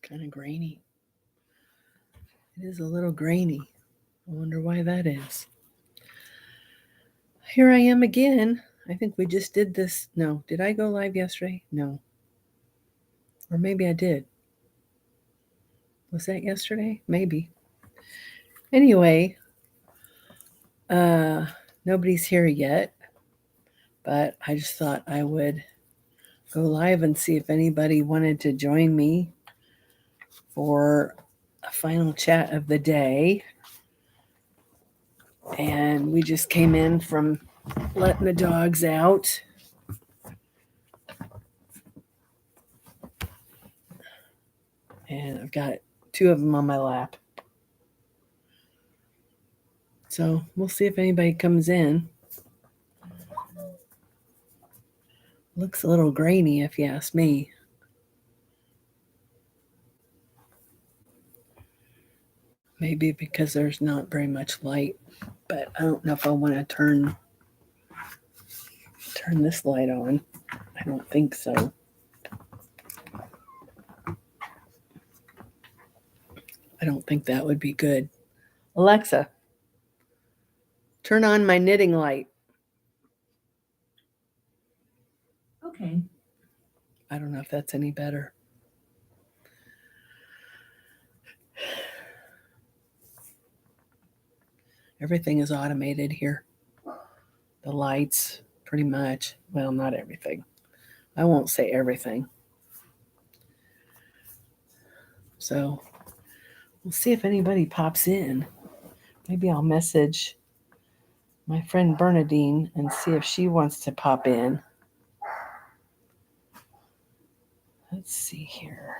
Kind of grainy. It is a little grainy. I wonder why that is. Here I am again. I think we just did this. No, did I go live yesterday? No. Or maybe I did. Was that yesterday? Maybe. Anyway, uh, nobody's here yet, but I just thought I would go live and see if anybody wanted to join me for a final chat of the day. And we just came in from letting the dogs out. And I've got 2 of them on my lap. So we'll see if anybody comes in. Looks a little grainy if you ask me. Maybe because there's not very much light, but I don't know if I want to turn this light on. I don't think so. I don't think that would be good. Alexa, turn on my knitting light. Okay. I don't know if that's any better. Everything is automated here. The lights, pretty much. Well, not everything. I won't say everything. So we'll see if anybody pops in. Maybe I'll message my friend Bernadine and see if she wants to pop in. Let's see here.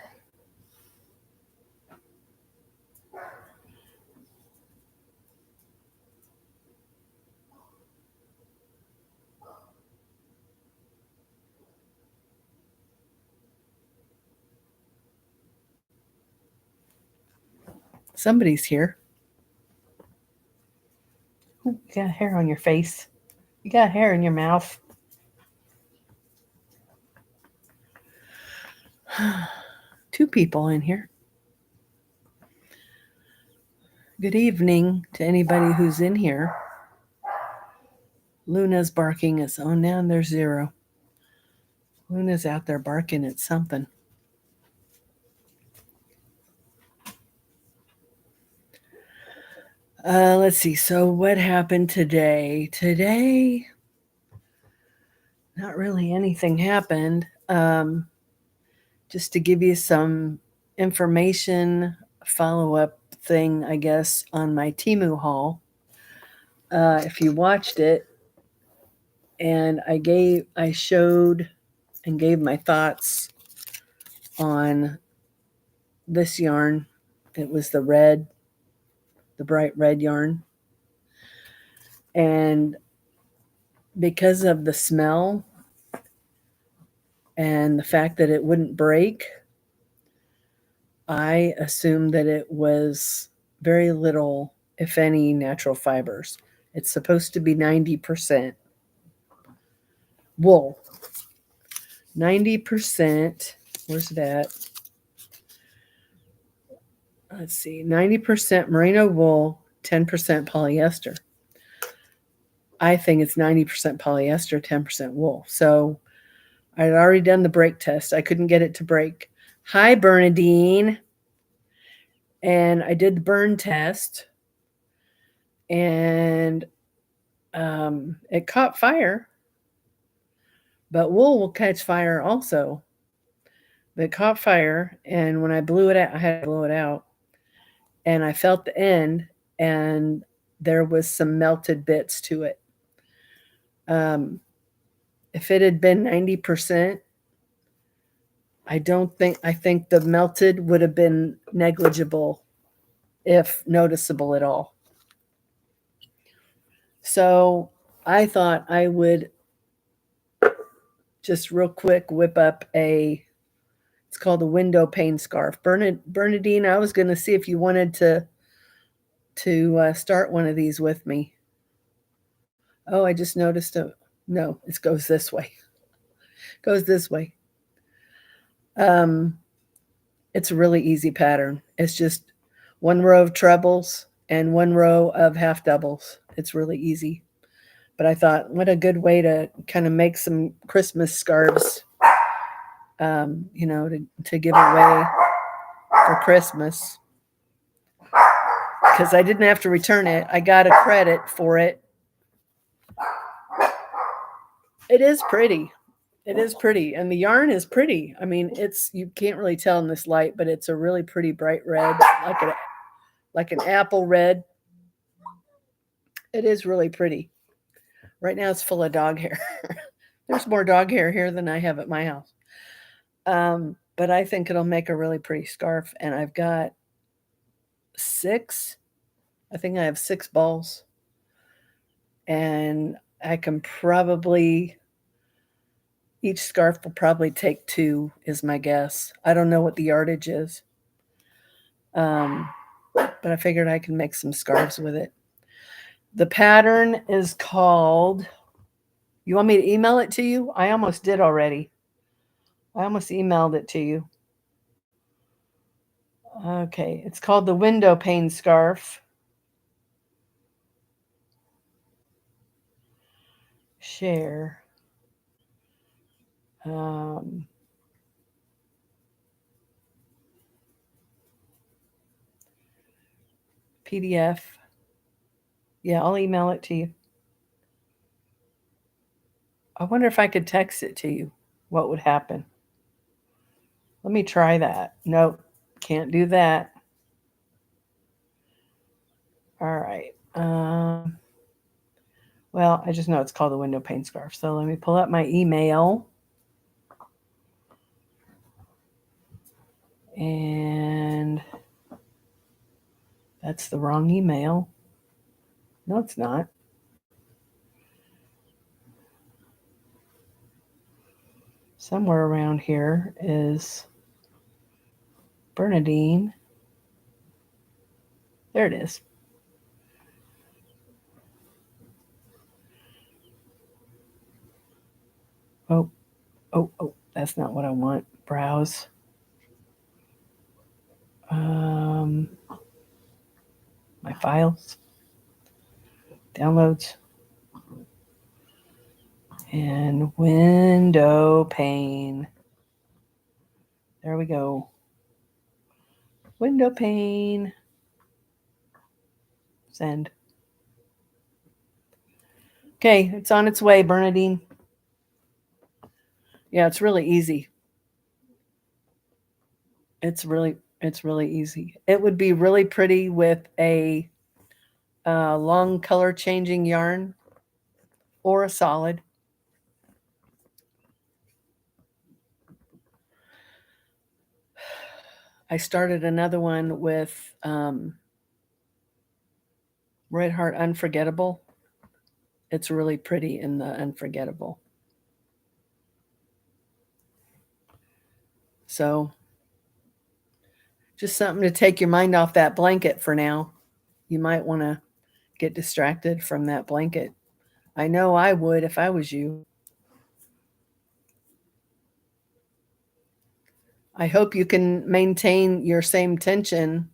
Somebody's here. Ooh, you got hair on your face. You got hair in your mouth. Two people in here. Good evening to anybody who's in here. Luna's barking at, oh, now there's 0. Luna's out there barking at something. Let's see. So what happened today? Today, not really anything happened. Just to give you some information, follow-up thing, I guess, on my Temu haul. If you watched it, and I showed and gave my thoughts on this yarn. It was the bright red yarn. And because of the smell and the fact that it wouldn't break, I assumed that it was very little, if any, natural fibers. It's supposed to be 90% wool. 90%, where's that? Let's see, 90% merino wool, 10% polyester. I think it's 90% polyester, 10% wool. So I had already done the break test. I couldn't get it to break. Hi, Bernadine. And I did the burn test, and it caught fire. But wool will catch fire also. But it caught fire, and when I blew it out, I had to blow it out. And I felt the end, and there was some melted bits to it. If it had been 90%, I think the melted would have been negligible, if noticeable at all. So I thought I would just real quick whip up it's called a window pane scarf. Bernadine, I was going to see if you wanted to start one of these with me. Oh, I just noticed no, it goes this way. Goes this way. It's a really easy pattern. It's just one row of trebles and one row of half doubles. It's really easy. But I thought, what a good way to kind of make some Christmas scarves, to give away for Christmas. Because I didn't have to return it. I got a credit for it. It is pretty. It is pretty. And the yarn is pretty. I mean, you can't really tell in this light, but it's a really pretty bright red, like an apple red. It is really pretty. Right now it's full of dog hair. There's more dog hair here than I have at my house. But I think it'll make a really pretty scarf. And I've got I think I have 6 balls. And I can each scarf will probably take 2 is my guess. I don't know what the yardage is. But I figured I can make some scarves with it. The pattern is called, you want me to email it to you? I almost did already. I almost emailed it to you. Okay, it's called the window pane scarf. Share. PDF. Yeah, I'll email it to you. I wonder if I could text it to you. What would happen? Let me try that. Nope, can't do that. All right. Well, I just know it's called the window pane scarf. So let me pull up my email. And that's the wrong email. No, it's not. Somewhere around here is Bernadine. There it is. Oh, that's not what I want. Browse. My files. Downloads. And window pane. There we go. Window pane. Send. Okay, it's on its way, Bernadine. Yeah, it's really easy. It's really easy. It would be really pretty with a long color changing yarn or a solid. I started another one with Red Heart Unforgettable. It's really pretty in the Unforgettable. So just something to take your mind off that blanket for now. You might want to get distracted from that blanket. I know I would if I was you. I hope you can maintain your same tension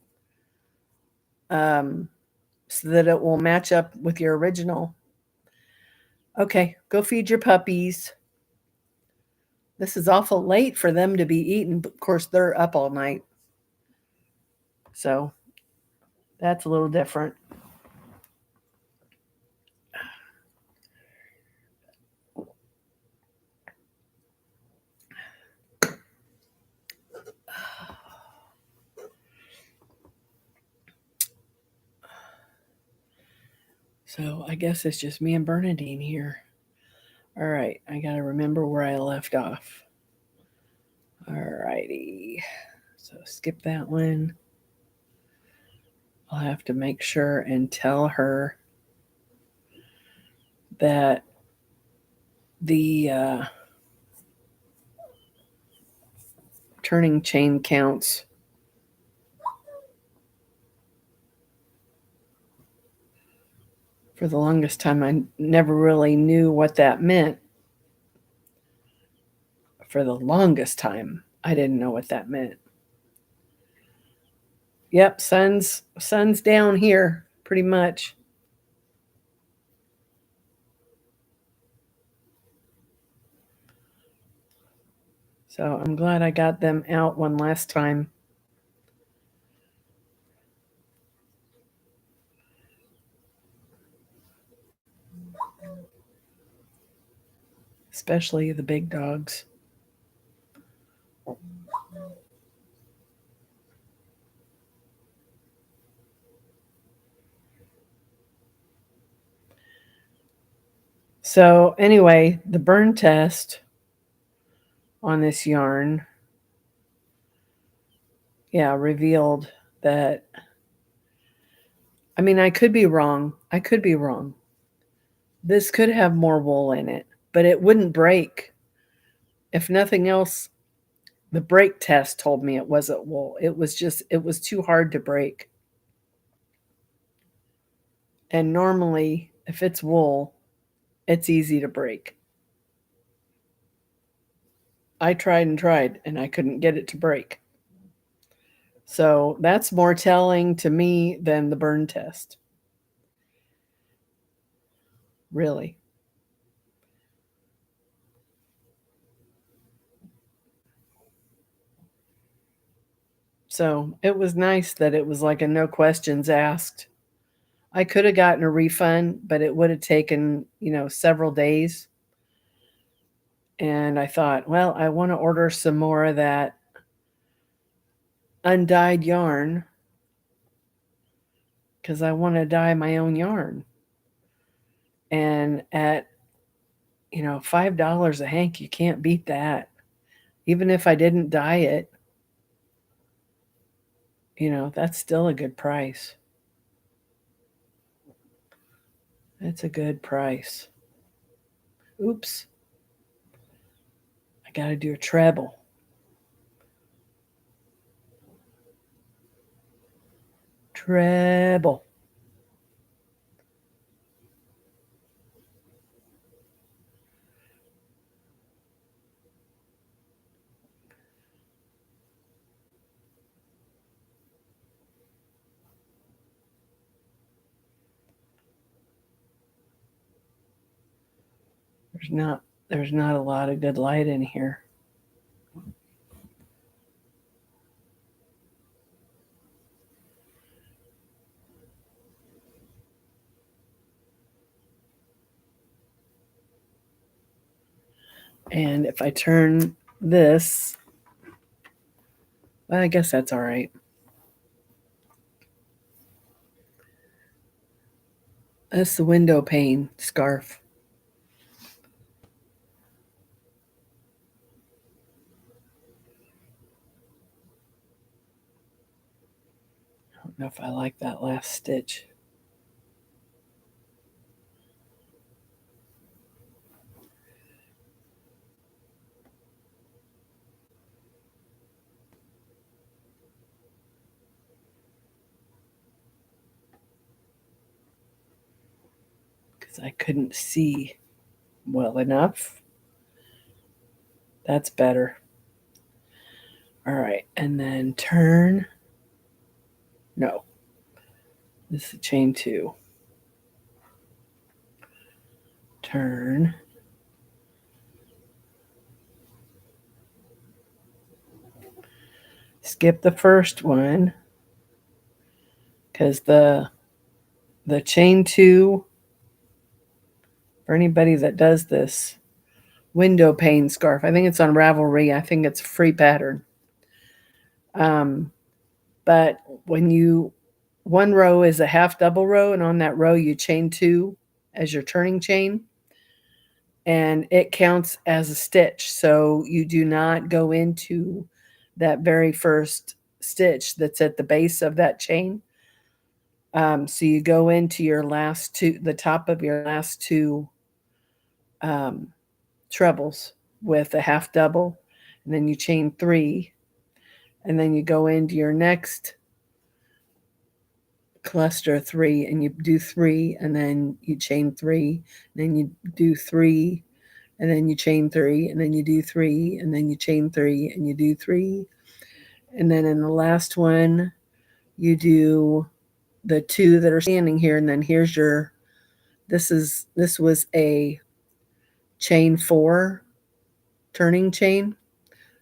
so that it will match up with your original. Okay, go feed your puppies. This is awful late for them to be eating. Of course, they're up all night. So that's a little different. So I guess it's just me and Bernadine here. All right, I got to remember where I left off. All righty. So skip that one. I'll have to make sure and tell her that the turning chain counts. For the longest time, I never really knew what that meant. For the longest time, I didn't know what that meant. Yep, sun's down here pretty much. So I'm glad I got them out one last time. Especially the big dogs. So anyway, the burn test on this yarn, revealed that, I mean, I could be wrong. This could have more wool in it, but it wouldn't break. If nothing else, the break test told me it wasn't wool. It was too hard to break. And normally, if it's wool, it's easy to break. I tried and I couldn't get it to break. So that's more telling to me than the burn test. Really. So it was nice that it was like a no questions asked. I could have gotten a refund, but it would have taken, several days. And I thought, well, I want to order some more of that undyed yarn because I want to dye my own yarn. And at, $5 a hank, you can't beat that. Even if I didn't dye it, that's still a good price. That's a good price. Oops. I got to do a treble. Treble. There's not a lot of good light in here. And if I turn this, well, I guess that's all right. That's the window pane scarf. I don't know if I like that last stitch. Because I couldn't see well enough. That's better. All right, and then turn. No, this is chain 2. Turn. Skip the first one because the chain 2, for anybody that does this window pane scarf, I think it's on Ravelry. I think it's a free pattern. But when one row is a half double row, and on that row you chain 2 as your turning chain, and it counts as a stitch. So you do not go into that very first stitch that's at the base of that chain. So you go into the top of your last 2 trebles with a half double, and then you chain 3, and then you go into your next cluster 3 and you do 3, and then you chain 3, and then you do 3, and then you chain 3, and then you do 3, and then you chain 3, and you do 3, and then in the last one you do the 2 that are standing here, and then here's your, this was a chain 4 turning chain.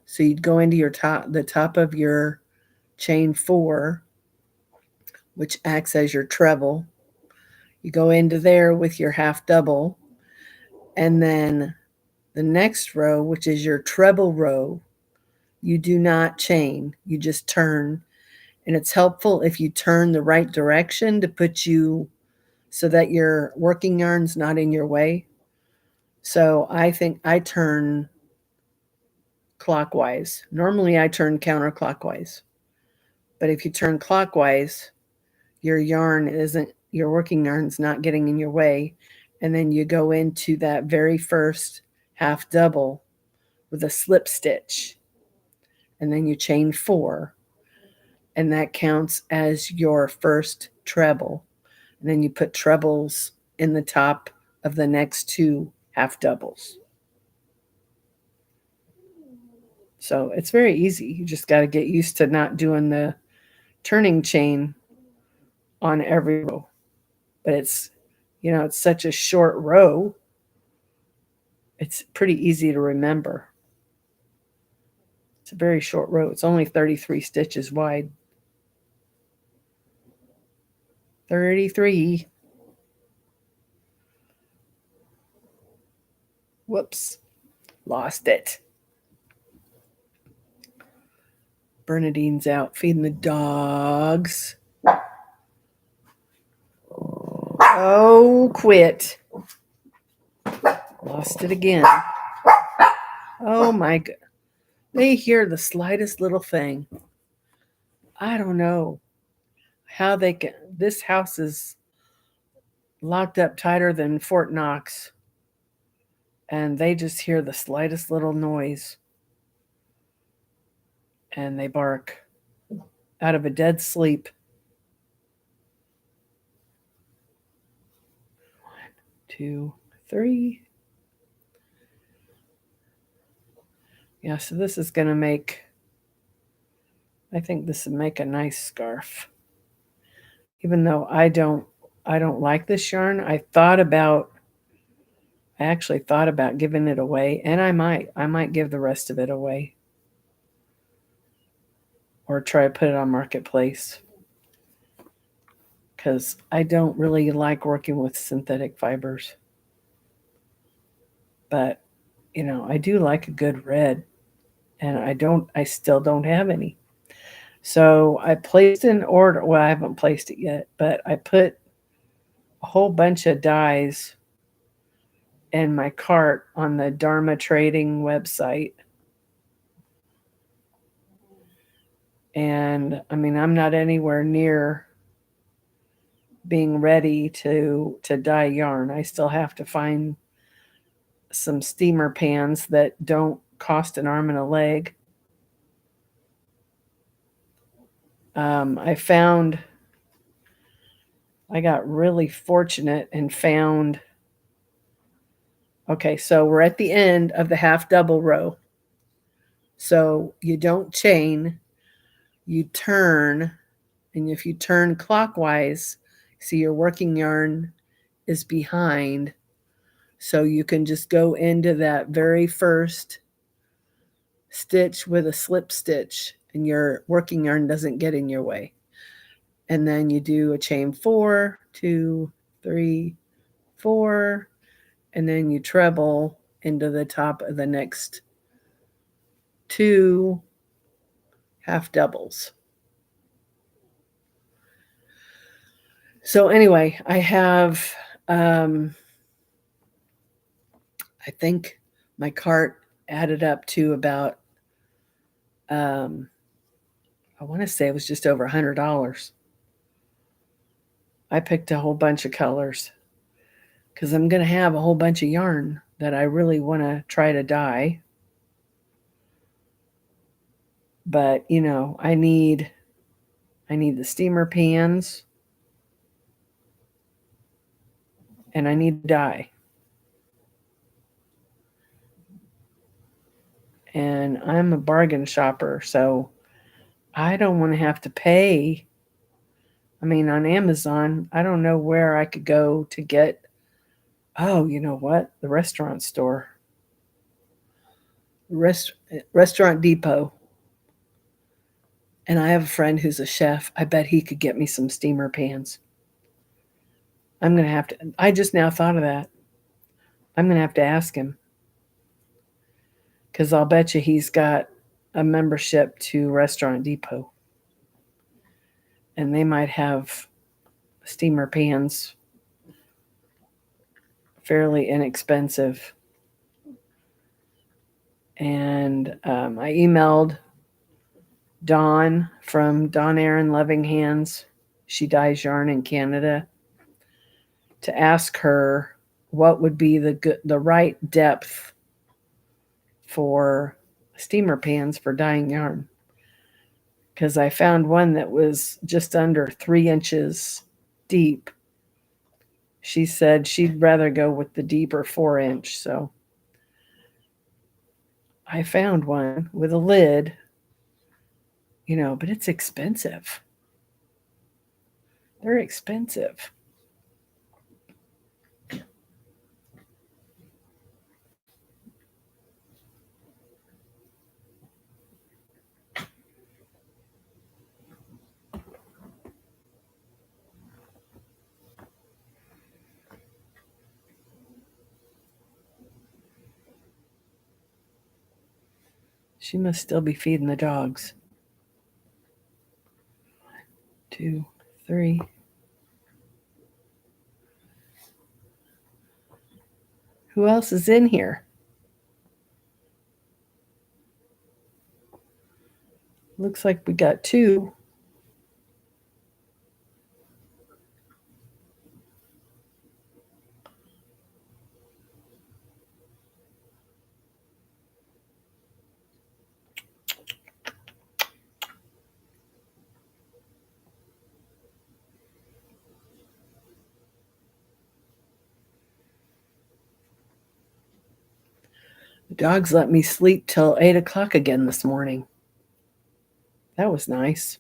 So you'd go into the top of your chain 4, which acts as your treble. You go into there with your half double, and then the next row, which is your treble row, you do not chain, you just turn. And it's helpful if you turn the right direction to put you so that your working yarn's not in your way. So I think I turn clockwise. Normally I turn counterclockwise. But if you turn clockwise, your working yarn's not getting in your way. And then you go into that very first half double with a slip stitch. And then you chain 4. And that counts as your first treble. And then you put trebles in the top of the next 2 half doubles. So it's very easy. You just got to get used to not doing the turning chain on every row. But it's, it's such a short row. It's pretty easy to remember. It's a very short row. It's only 33 stitches wide. 33. Whoops. Lost it. Bernadine's out feeding the dogs. Oh, quit. Lost it again. Oh my God. They hear the slightest little thing. I don't know how they can. This house is locked up tighter than Fort Knox. And they just hear the slightest little noise. And they bark out of a dead sleep. 1, 2, 3. Yeah, so this is going to make, I think this would make a nice scarf. Even though I don't like this yarn, I actually thought about giving it away, and I might give the rest of it away or try to put it on Marketplace, because I don't really like working with synthetic fibers. But, I do like a good red, and I still don't have any. So I placed an order. Well, I haven't placed it yet, but I put a whole bunch of dyes in my cart on the Dharma Trading website. And I mean, I'm not anywhere near being ready to dye yarn. I still have to find some steamer pans that don't cost an arm and a leg. I got really fortunate and found, okay, so we're at the end of the half double row. So you don't chain, you turn, and if you turn clockwise, see your working yarn is behind. So you can just go into that very first stitch with a slip stitch and your working yarn doesn't get in your way. And then you do a chain 4, 2, 3, 4, and then you treble into the top of the next 2 half doubles. So anyway, I have, I think my cart added up to about, I want to say it was just over $100. I picked a whole bunch of colors because I'm going to have a whole bunch of yarn that I really want to try to dye. But, I need the steamer pans and I need dye. And I'm a bargain shopper, so I don't want to have to pay I mean, on Amazon, I don't know where I could go to get. Oh, you know what? The restaurant store. Rest, Restaurant Depot. And I have a friend who's a chef. I bet he could get me some steamer pans. I'm going to have to. I just now thought of that. I'm going to have to ask him because I'll bet you he's got a membership to Restaurant Depot. And they might have steamer pans fairly inexpensive. And I emailed Dawn from Dawn Aaron Loving Hands. She dyes yarn in Canada, to ask her what would be the right depth for steamer pans for dyeing yarn. Because I found one that was just under 3 inches deep. She said she'd rather go with the deeper 4-inch. So I found one with a lid, but it's expensive. They're expensive. She must still be feeding the dogs. 2, 3. Who else is in here? Looks like we got 2. The dogs let me sleep till 8 o'clock again this morning. That was nice.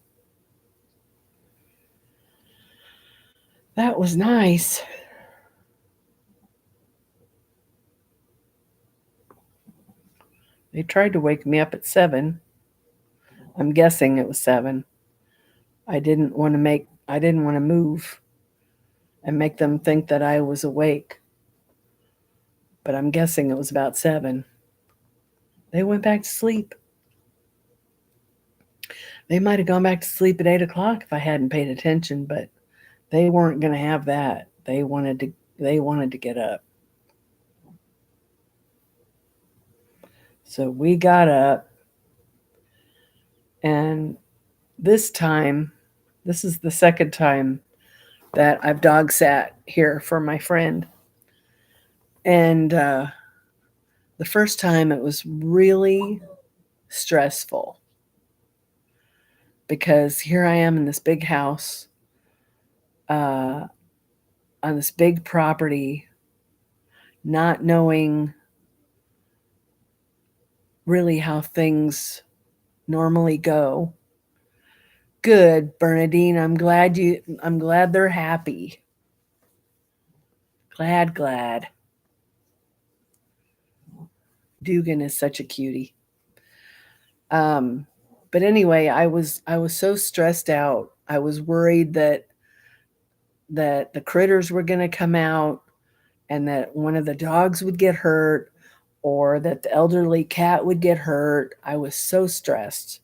That was nice. They tried to wake me up at 7. I'm guessing it was 7. I didn't want to move and make them think that I was awake. But I'm guessing it was about 7. They went back to sleep. They might have gone back to sleep at 8 o'clock if I hadn't paid attention, but they weren't going to have that. They wanted to get up. So we got up, and this is the second time that I've dog sat here for my friend. And the first time it was really stressful because here I am in this big house, on this big property, not knowing really how things normally go. Good, Bernadine. I'm glad they're happy. Glad. Dugan is such a cutie. But anyway, I was so stressed out. I was worried that the critters were going to come out and that one of the dogs would get hurt or that the elderly cat would get hurt. I was so stressed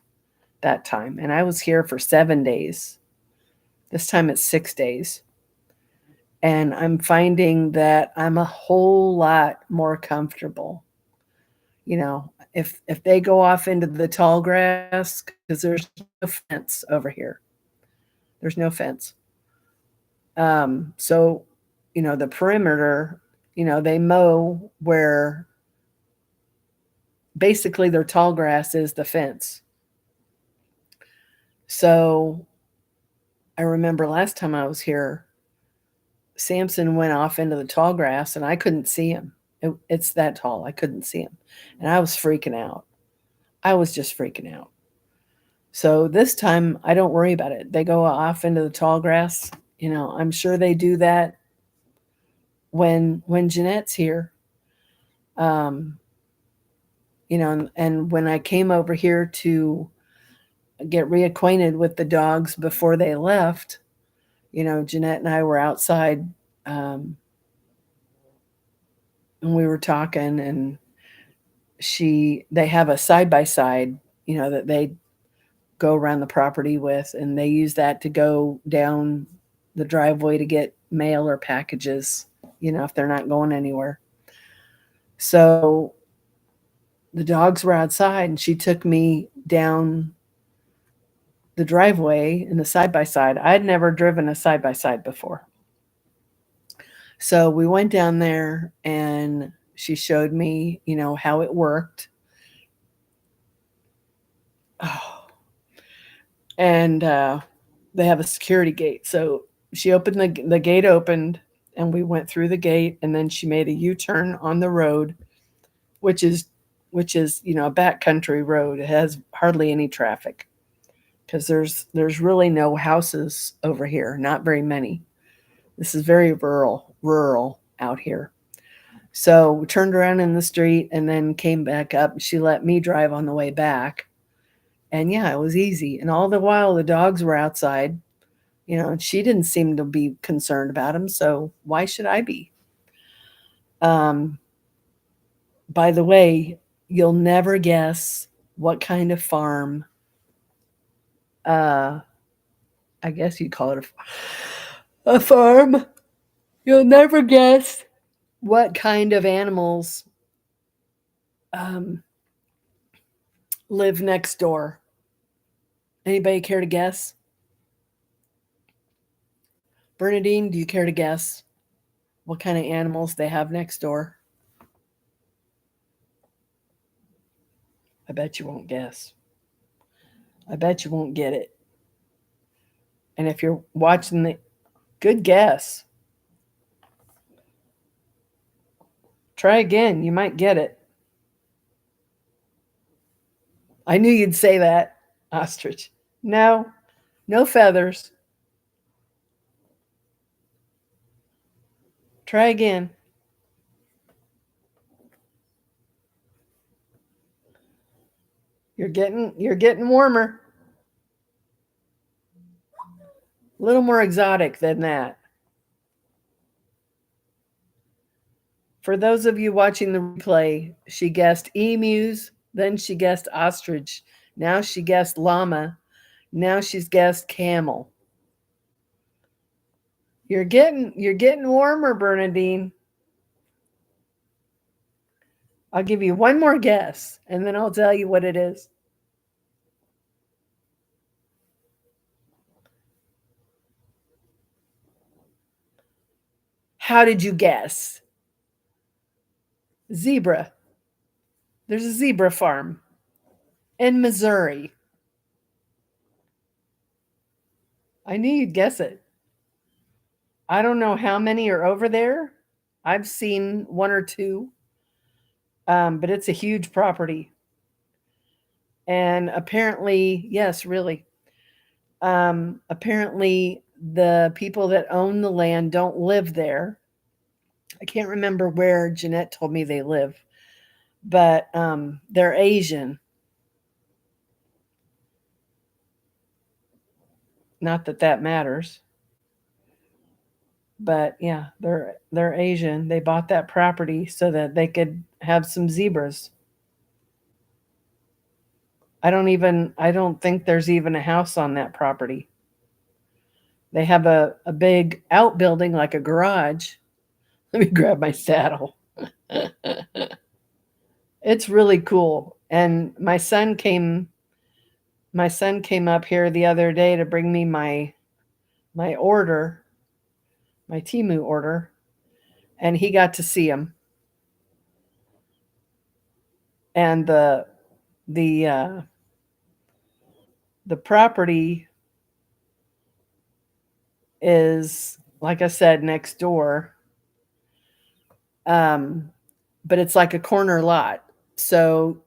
that time. And I was here for 7 days. This time it's 6 days. And I'm finding that I'm a whole lot more comfortable. If they go off into the tall grass, because there's no fence over here. There's no fence. So, the perimeter, they mow where basically their tall grass is the fence. So I remember last time I was here, Samson went off into the tall grass and I couldn't see him. It's that tall. I couldn't see him. And I was freaking out. I was just freaking out. So this time I don't worry about it. They go off into the tall grass. I'm sure they do that when Jeanette's here. Um, and when I came over here to get reacquainted with the dogs before they left, Jeanette and I were outside, um, and we were talking, and they have a side by side, that they go around the property with, and they use that to go down the driveway to get mail or packages, if they're not going anywhere. So the dogs were outside, and she took me down the driveway in the side by side. I'd never driven a side by side before. So we went down there, and she showed me, how it worked. Oh. And they have a security gate. So she opened the gate opened, and we went through the gate, and then she made a U-turn on the road, which is a backcountry road. It has hardly any traffic because there's really no houses over here, not very many. This is very rural out here. So we turned around in the street and then came back up. She let me drive on the way back. And yeah, it was easy. And all the while the dogs were outside, and she didn't seem to be concerned about them. So why should I be? By the way, you'll never guess what kind of farm, I guess you'd call it a farm. You'll never guess what kind of animals um, live next door. Anybody care to guess? Bernadine, do you care to guess what kind of animals they have next door? I bet you won't guess. I bet you won't get it. And if you're watching good guess. Try again. You might get it. I knew you'd say that, ostrich. No feathers. Try again. You're getting warmer. A little more exotic than that. For those of you watching the replay, she guessed emus, then she guessed ostrich, now she guessed llama, now she's guessed camel. You're getting warmer, Bernadine. I'll give you one more guess, and then I'll tell you what it is. How did you guess? Zebra. There's a zebra farm in Missouri. I knew you'd guess it. I don't know how many are over there. I've seen one or two, but it's a huge property. And apparently, yes, really. Apparently, the people that own the land don't live there. I can't remember where Jeanette told me they live, but they're Asian. Not that matters. But yeah, they're Asian. They bought that property so that they could have some zebras. I don't think there's even a house on that property. They have a big outbuilding like a garage. Let me grab my saddle. It's really cool. And my son came up here the other day to bring me my order, my Temu order, and he got to see him. And the property is, like I said, next door. But it's like a corner lot. So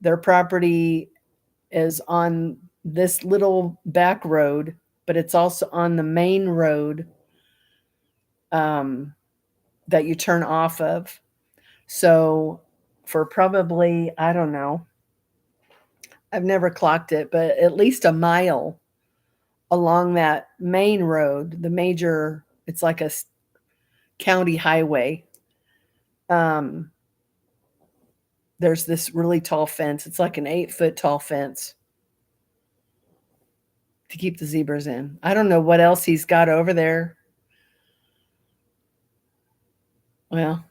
their property is on this little back road, but it's also on the main road that you turn off of. So for probably, I don't know, I've never clocked it, but at least a mile along that main road, the major, it's like a county highway. Um, there's this really tall fence. It's like an 8-foot tall fence to keep the zebras in. I don't know what else he's got over there. Well,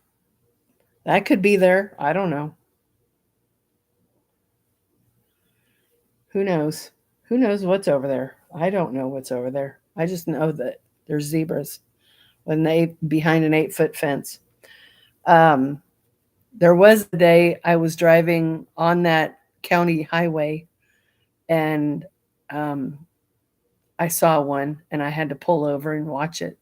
that could be there. I don't know. Who knows? Who knows what's over there? I don't know what's over there. I just know that there's zebras when they behind an 8-foot fence. Um, there was a day I was driving on that county highway, and I saw one, and I had to pull over and watch it.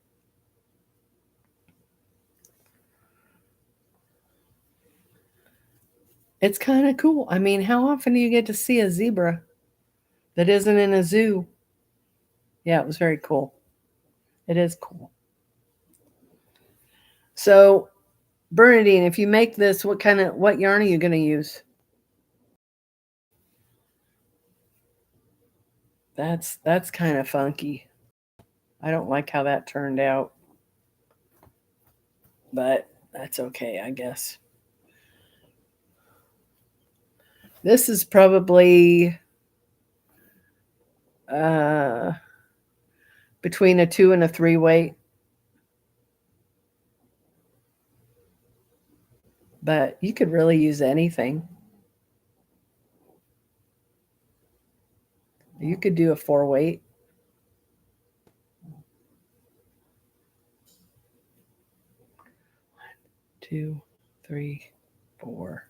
It's kind of cool. I mean, how often do you get to see a zebra that isn't in a zoo? Yeah, it was very cool. It is cool. So, Bernadine, if you make this, what yarn are you going to use? That's kind of funky. I don't like how that turned out, but that's okay, I guess. This is probably between a 2 and a 3 weight. But you could really use anything. You could do a 4 weight. 2, 3, 4.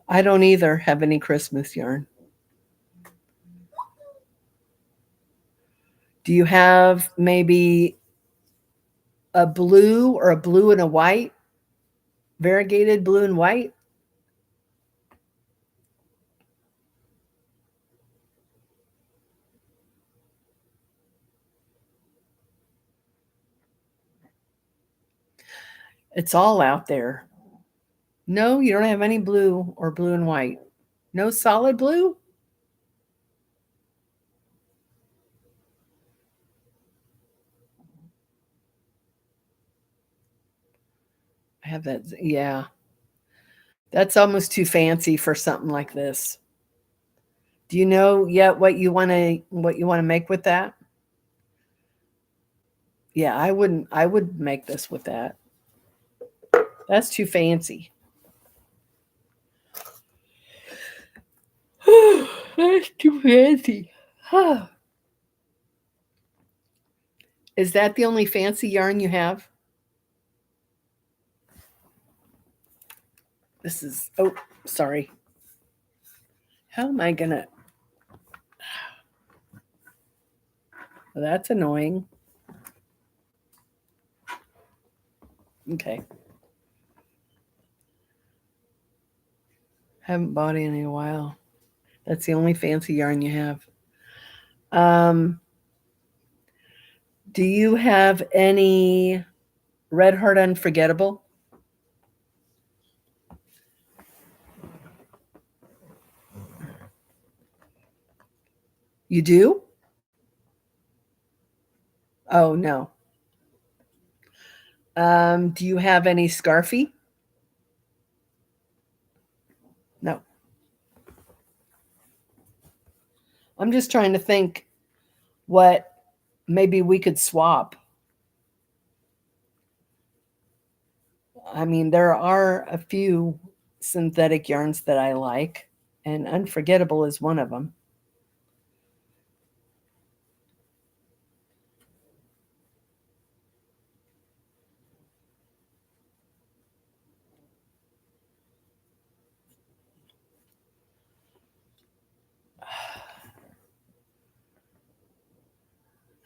I don't either have any Christmas yarn. Do you have maybe a blue or a blue and a white? Variegated blue and white? It's all out there. No, you don't have any blue or blue and white. No solid blue? I have that. Yeah. That's almost too fancy for something like this. Do you know yet what you want to make with that? Yeah, I would make this with that. That's too fancy. That's too fancy. Is that the only fancy yarn you have? This is, oh, sorry. How am I gonna? Well, that's annoying. Okay. Haven't bought any in a while. That's the only fancy yarn you have. Do you have any Red Heart Unforgettable? You do? Oh, no. Do you have any Scarfy? No. I'm just trying to think what maybe we could swap. I mean, there are a few synthetic yarns that I like, and Unforgettable is one of them.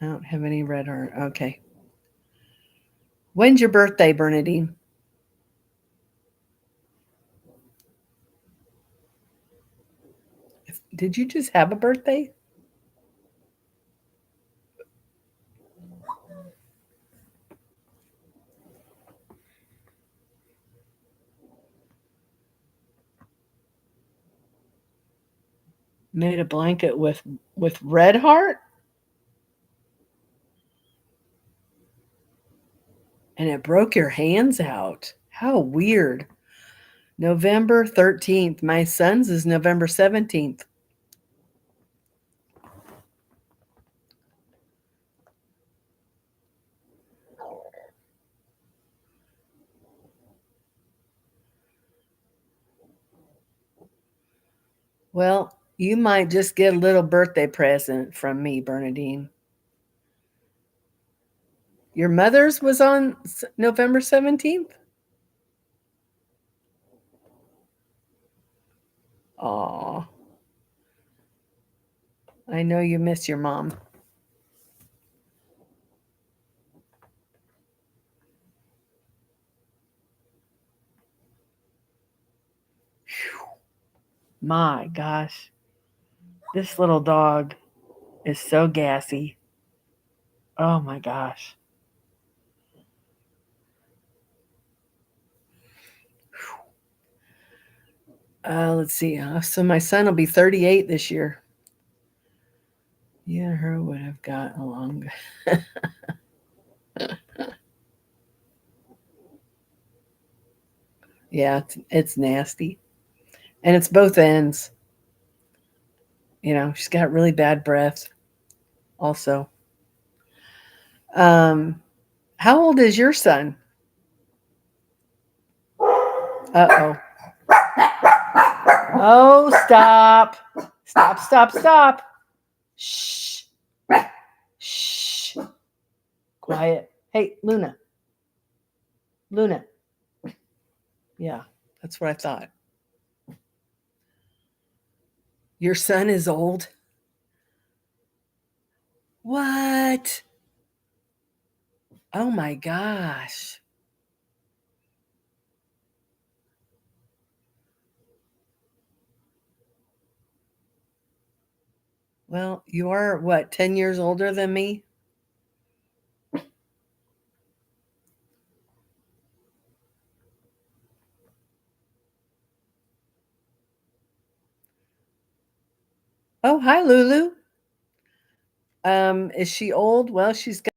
I don't have any Red Heart. Okay. When's your birthday, Bernadine? Did you just have a birthday? Made a blanket with red heart, and it broke your hands out. How weird. November 13th. My son's is November 17th. Well, you might just get a little birthday present from me, Bernadine. Your mother's was on November 17th? Aw. I know you miss your mom. My gosh. This little dog is so gassy. Oh my gosh. Let's see. So my son will be 38 this year. You and her would have got along. Yeah, it's nasty. And it's both ends. She's got really bad breath also. Um, how old is your son? Uh-oh. Oh, stop. Stop, stop, stop. Shh. Shh. Quiet. Hey, Luna. Luna. Yeah, that's what I thought. Your son is old? What? Oh my gosh. Well, you are what, 10 years older than me? Oh, hi, Lulu. Is she old? Well, she's got.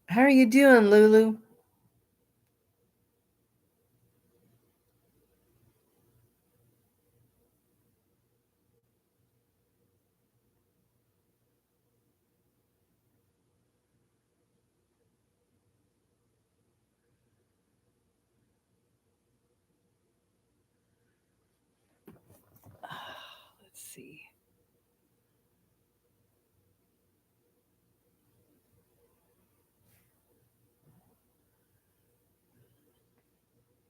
How are you doing, Lulu? Let's see.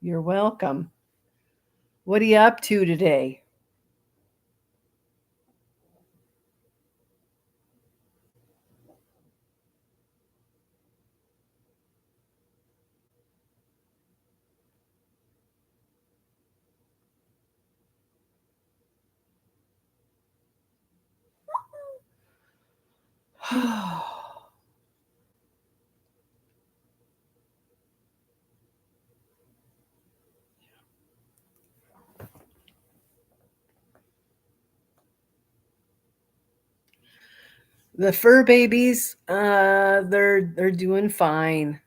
You're welcome. What are you up to today? The fur babies, they're doing fine.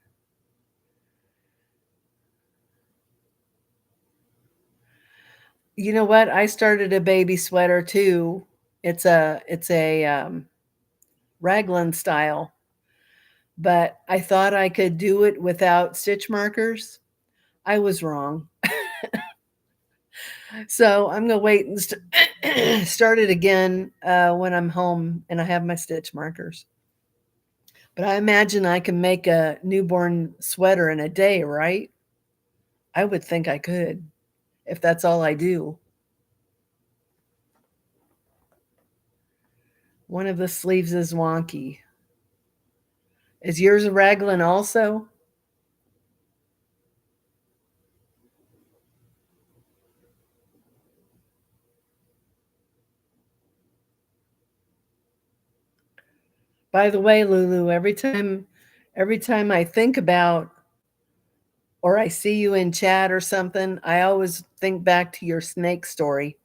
You know what? I started a baby sweater too. It's a raglan style, but I thought I could do it without stitch markers. I was wrong. So I'm gonna wait and start it again when I'm home and I have my stitch markers. But I imagine I can make a newborn sweater in a day, right? I would think I could if that's all I do. One of the sleeves is wonky. Is yours a raglan also? By the way, Lulu, every time I think about or I see you in chat or something, I always think back to your snake story.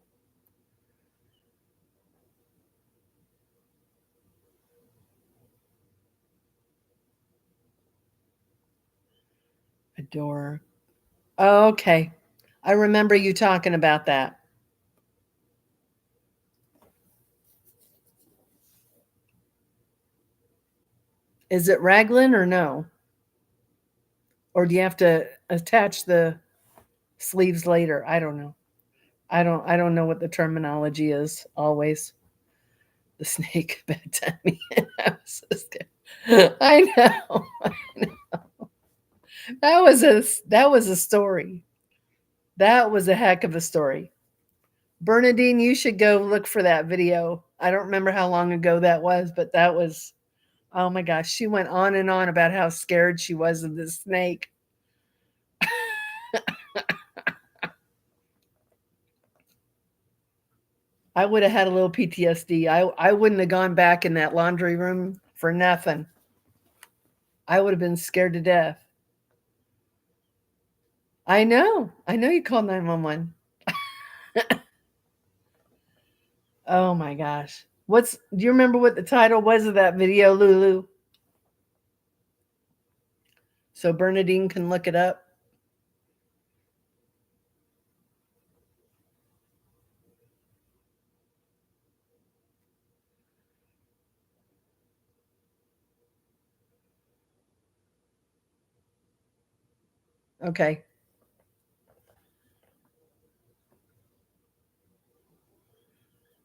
Adore. Oh, okay. I remember you talking about that. Is it raglan or no? Or do you have to attach the sleeves later? I don't know. I don't know what the terminology is always. The snake bit me. I was so scared. I know. That was a story. That was a heck of a story. Bernadine, you should go look for that video. I don't remember how long ago that was, but that was, oh my gosh, she went on and on about how scared she was of this snake. I would have had a little PTSD. I wouldn't have gone back in that laundry room for nothing. I would have been scared to death. I know you called 911. Oh my gosh. Do you remember what the title was of that video, Lulu? So Bernadine can look it up. Okay.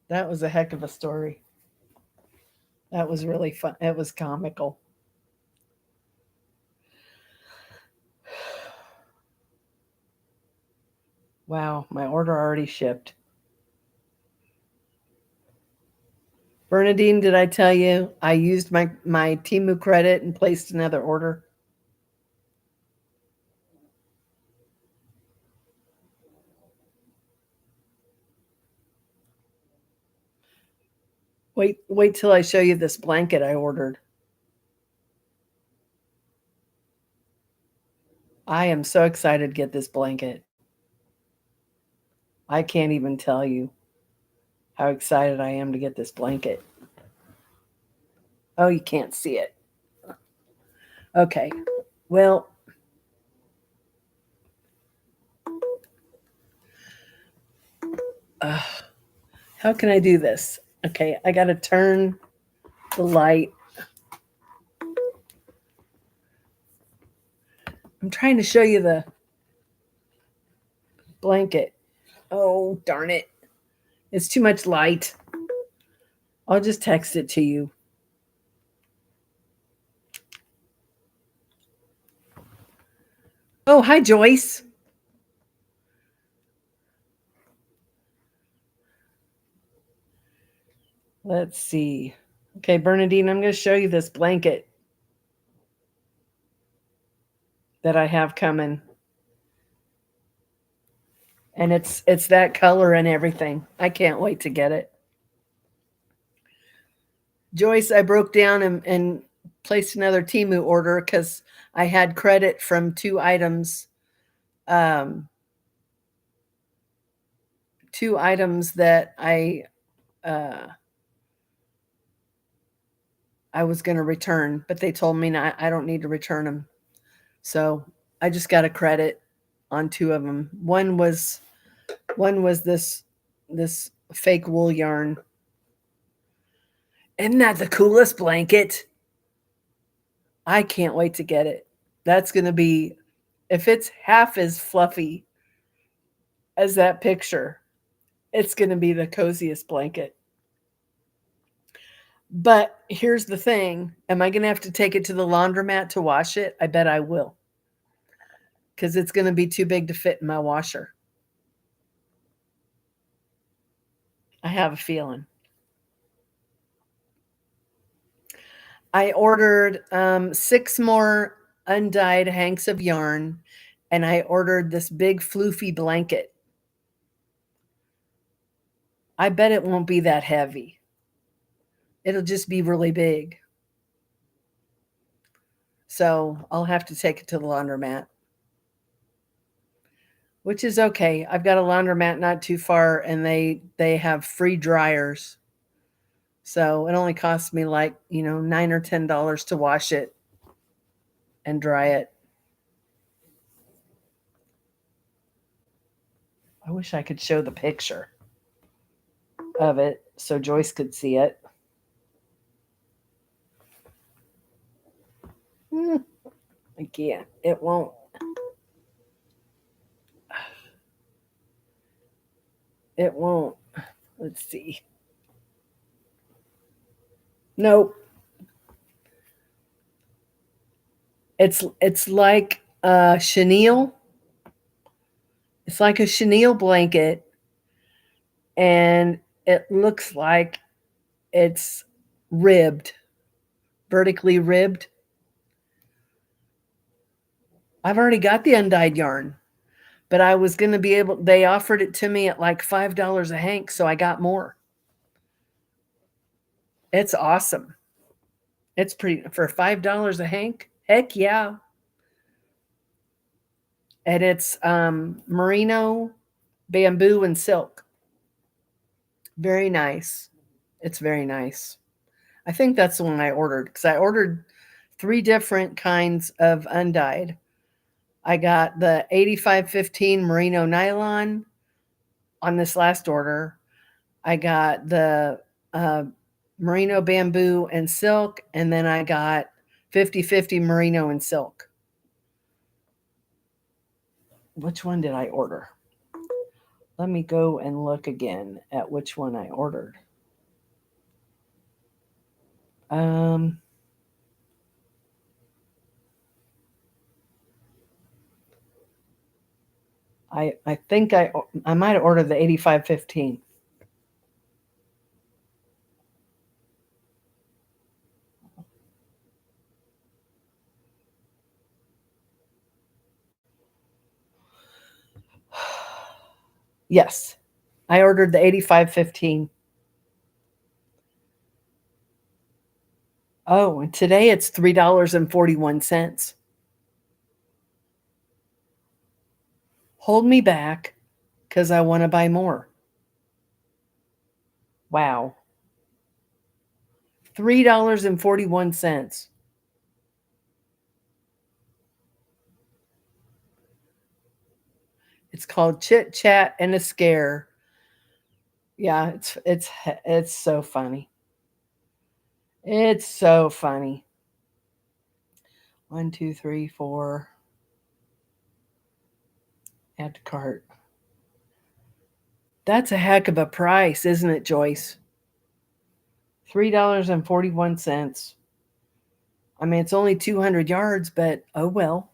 That was a heck of a story. That was really fun. It was comical. Wow, my order already shipped. Bernadine, did I tell you I used my Temu credit and placed another order? Wait till I show you this blanket I ordered. I am so excited to get this blanket. I can't even tell you how excited I am to get this blanket. Oh, you can't see it. Okay. Well, how can I do this? Okay, I got to turn the light. I'm trying to show you the blanket. Oh, darn it. It's too much light. I'll just text it to you. Oh, hi, Joyce. Let's see. Okay, Bernadine, I'm going to show you this blanket that I have coming. And it's that color and everything. I can't wait to get it. Joyce, I broke down and placed another Temu order because I had credit from two items. Two items that I was going to return, but they told me I don't need to return them. So I just got a credit on two of them. One was this fake wool yarn. Isn't that the coolest blanket? I can't wait to get it. That's going to be, if it's half as fluffy as that picture, it's going to be the coziest blanket. But here's the thing. Am I going to have to take it to the laundromat to wash it? I bet I will. Because it's going to be too big to fit in my washer. I have a feeling. I ordered 6 more undyed hanks of yarn, and I ordered this big floofy blanket. I bet it won't be that heavy. It'll just be really big. So I'll have to take it to the laundromat, which is okay. I've got a laundromat not too far, and they have free dryers. So it only costs me like, $9 or $10 to wash it and dry it. I wish I could show the picture of it so Joyce could see it. I can't. It won't. It won't. Let's see. Nope. It's like a chenille. It's like a chenille blanket, and it looks like it's ribbed, vertically ribbed. I've already got the undyed yarn, but I was going to be able, they offered it to me at like $5 a hank, so I got more. It's awesome. It's pretty for $5 a hank. Heck yeah. And it's merino, bamboo, and silk. Very nice. It's very nice. I think that's the one I ordered because I ordered 3 different kinds of undyed. I got the 8515 merino nylon on this last order. I got the uh, merino bamboo and silk, and then I got 50/50 merino and silk. Which one did I order? Let me go and look again at which one I ordered. Um, I think I might have ordered the 8515. Yes, I ordered the 8515. Oh, and today it's $3.41. Hold me back because I want to buy more. Wow. $3.41. It's called Chit Chat and a Scare. Yeah, it's so funny. It's so funny. 1, 2, 3, 4. Add to cart. That's a heck of a price, isn't it, Joyce? $3.41. I mean, it's only 200 yards, but oh well.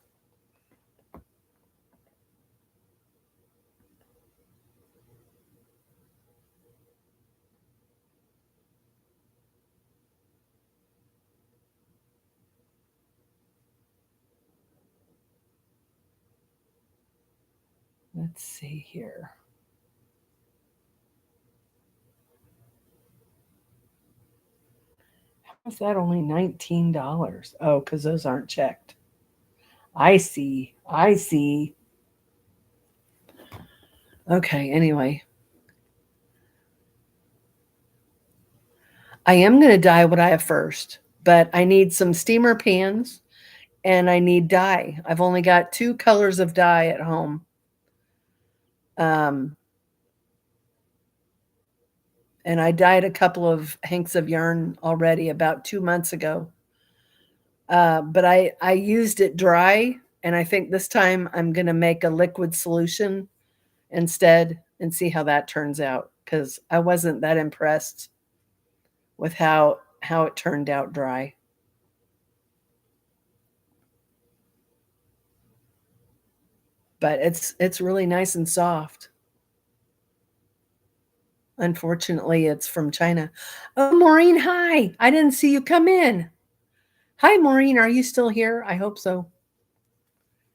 Let's see here. How is that only $19? Oh, because those aren't checked. I see. I see. Okay, anyway. I am going to dye what I have first, but I need some steamer pans and I need dye. I've only got 2 colors of dye at home. Um, and I dyed a couple of hanks of yarn already about 2 months ago. But I used it dry, and I think this time I'm going to make a liquid solution instead and see how that turns out because I wasn't that impressed with how it turned out dry. But it's really nice and soft. Unfortunately, it's from China. Oh, Maureen, hi. I didn't see you come in. Hi, Maureen. Are you still here? I hope so.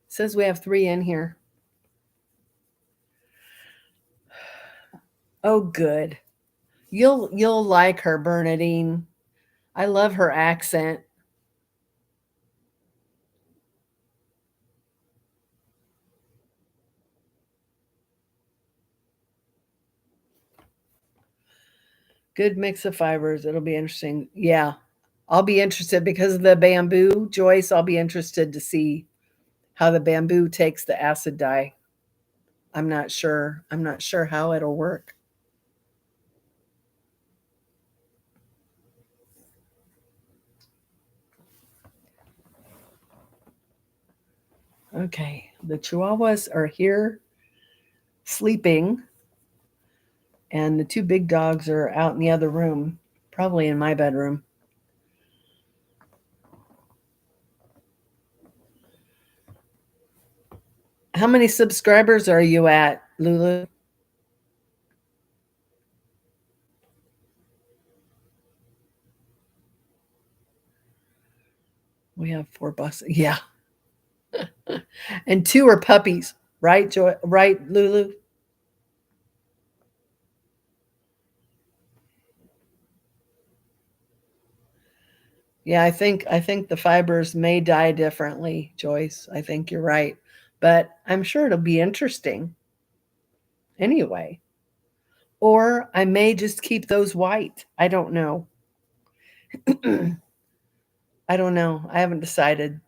It says we have 3 in here. Oh, good. You'll like her, Bernadine. I love her accent. Good mix of fibers. It'll be interesting. Yeah. I'll be interested because of the bamboo, Joyce. I'll be interested to see how the bamboo takes the acid dye. I'm not sure. I'm not sure how it'll work. Okay, the Chihuahuas are here sleeping, and the two big dogs are out in the other room, probably in my bedroom. How many subscribers are you at, Lulu? We have 4 buses. Yeah. And 2 are puppies, right, Joy? Right, Lulu? Yeah, I think the fibers may die differently, Joyce. I think you're right. But I'm sure it'll be interesting anyway. Or I may just keep those white. I don't know. I don't know. I haven't decided.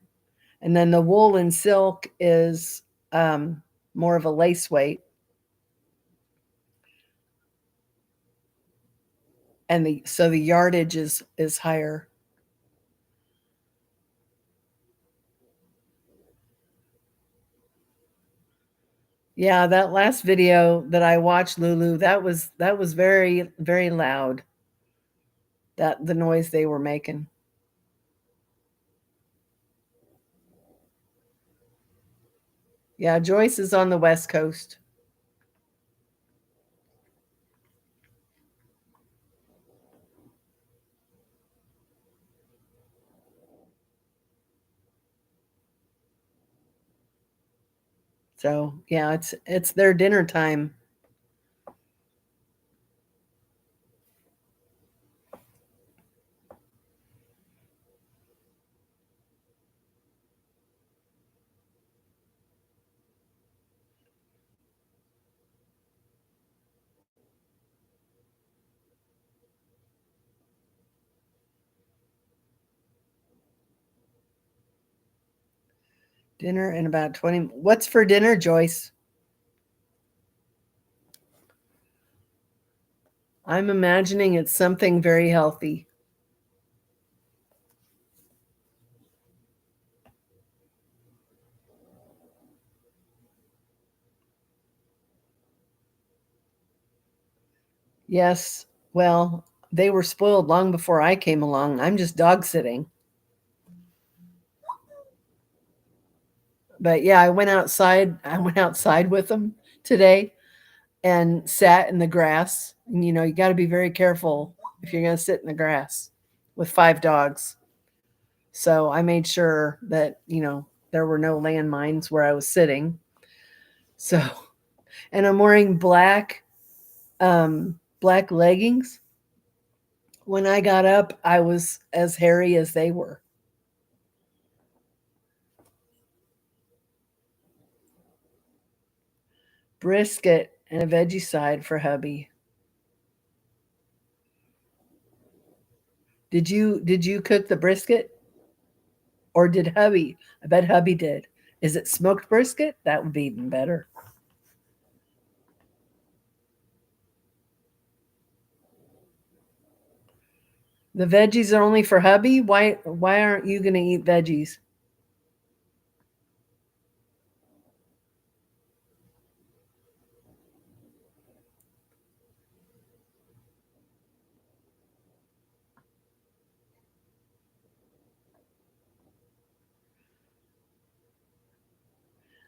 And then the wool and silk is um, more of a lace weight, and the yardage is higher. Yeah, that last video that I watched, Lulu, that was very very loud. That the noise they were making. Yeah, Joyce is on the West Coast. So yeah, it's their dinner time. Dinner in about 20. What's for dinner, Joyce? I'm imagining it's something very healthy. Yes. Well, they were spoiled long before I came along. I'm just dog sitting. But yeah, I went outside. I went outside with them today and sat in the grass. And you got to be very careful if you're going to sit in the grass with 5 dogs. So I made sure that, there were no landmines where I was sitting. So, and I'm wearing black leggings. When I got up, I was as hairy as they were. Brisket and a veggie side for hubby. Did you cook the brisket, or did hubby? I bet hubby did. Is it smoked brisket? That would be even better. The veggies are only for hubby. Why aren't you going to eat veggies?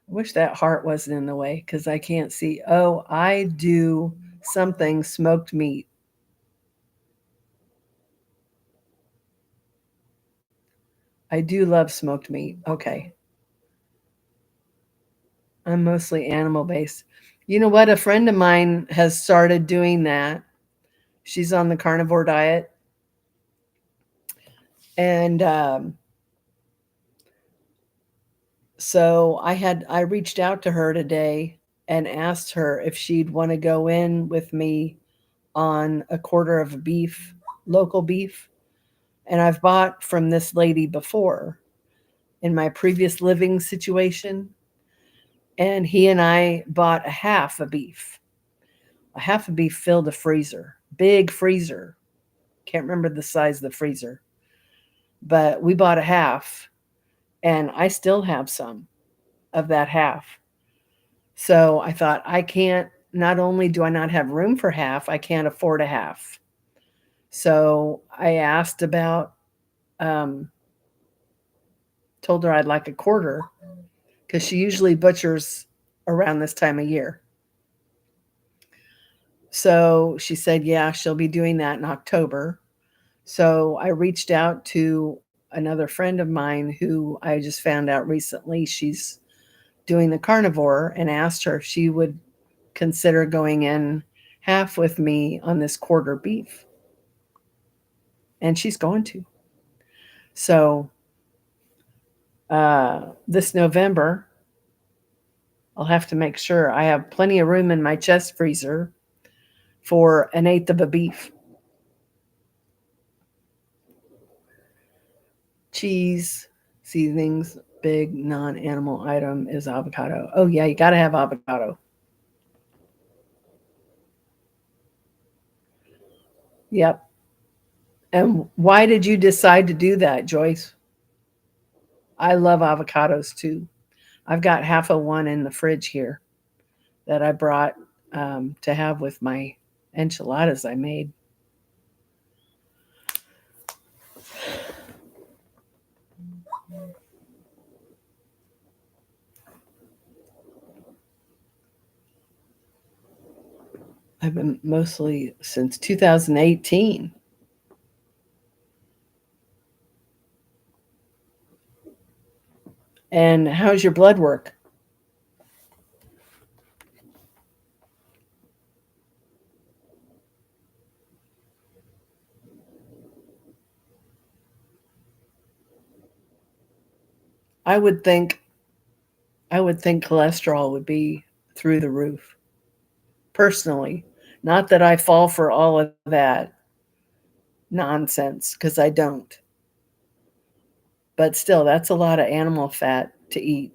I wish that heart wasn't in the way because I can't see. Oh, I do something smoked meat. I do love smoked meat. Okay. I'm mostly animal based. You know what? A friend of mine has started doing that. She's on the carnivore diet. And so I reached out to her today and asked her if she'd want to go in with me on a quarter of a beef, local beef. And I've bought from this lady before in my previous living situation. And he and I bought a half a beef. A half a beef filled a freezer, big freezer. Can't remember the size of the freezer. But we bought a half, and I still have some of that half. So I thought, I can't, not only do I not have room for half, I can't afford a half. So I asked about, um, told her I'd like a quarter because she usually butchers around this time of year. So she said, yeah, she'll be doing that in October. So I reached out to another friend of mine who I just found out recently she's doing the carnivore, and asked her if she would consider going in half with me on this quarter beef. And she's going to. So this November, I'll have to make sure I have plenty of room in my chest freezer for an eighth of a beef. Cheese, seasonings, big non-animal item is avocado. Oh yeah, you got to have avocado. Yep. And why did you decide to do that, Joyce? I love avocados too. I've got half of one in the fridge here that I brought to have with my enchiladas I made. I've been mostly since 2018. And how's your blood work? I would think I would think cholesterol would be through the roof. Personally, not that I fall for all of that nonsense because I don't. But still, that's a lot of animal fat to eat.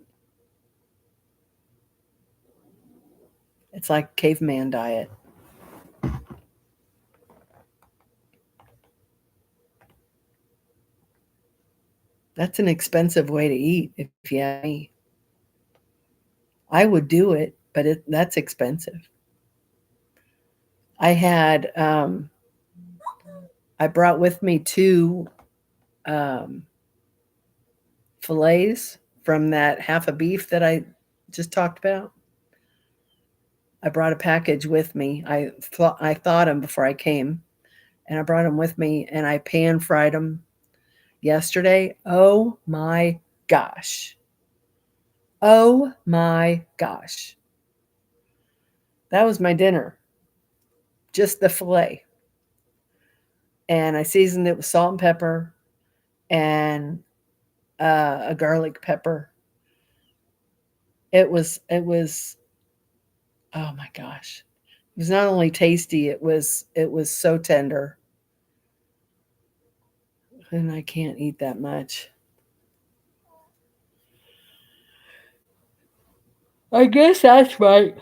It's like caveman diet. That's an expensive way to eat, if you ask me. I would do it, but that's expensive. I had I brought with me two um, fillets from that half a beef that I just talked about. I brought a package with me. I thawed them before I came, and I brought them with me, and I pan fried them yesterday. Oh my gosh! Oh my gosh! That was my dinner, just the fillet, and I seasoned it with salt and pepper and a garlic pepper. It was oh my gosh. It was not only tasty, it was so tender. And I can't eat that much. I guess that's right.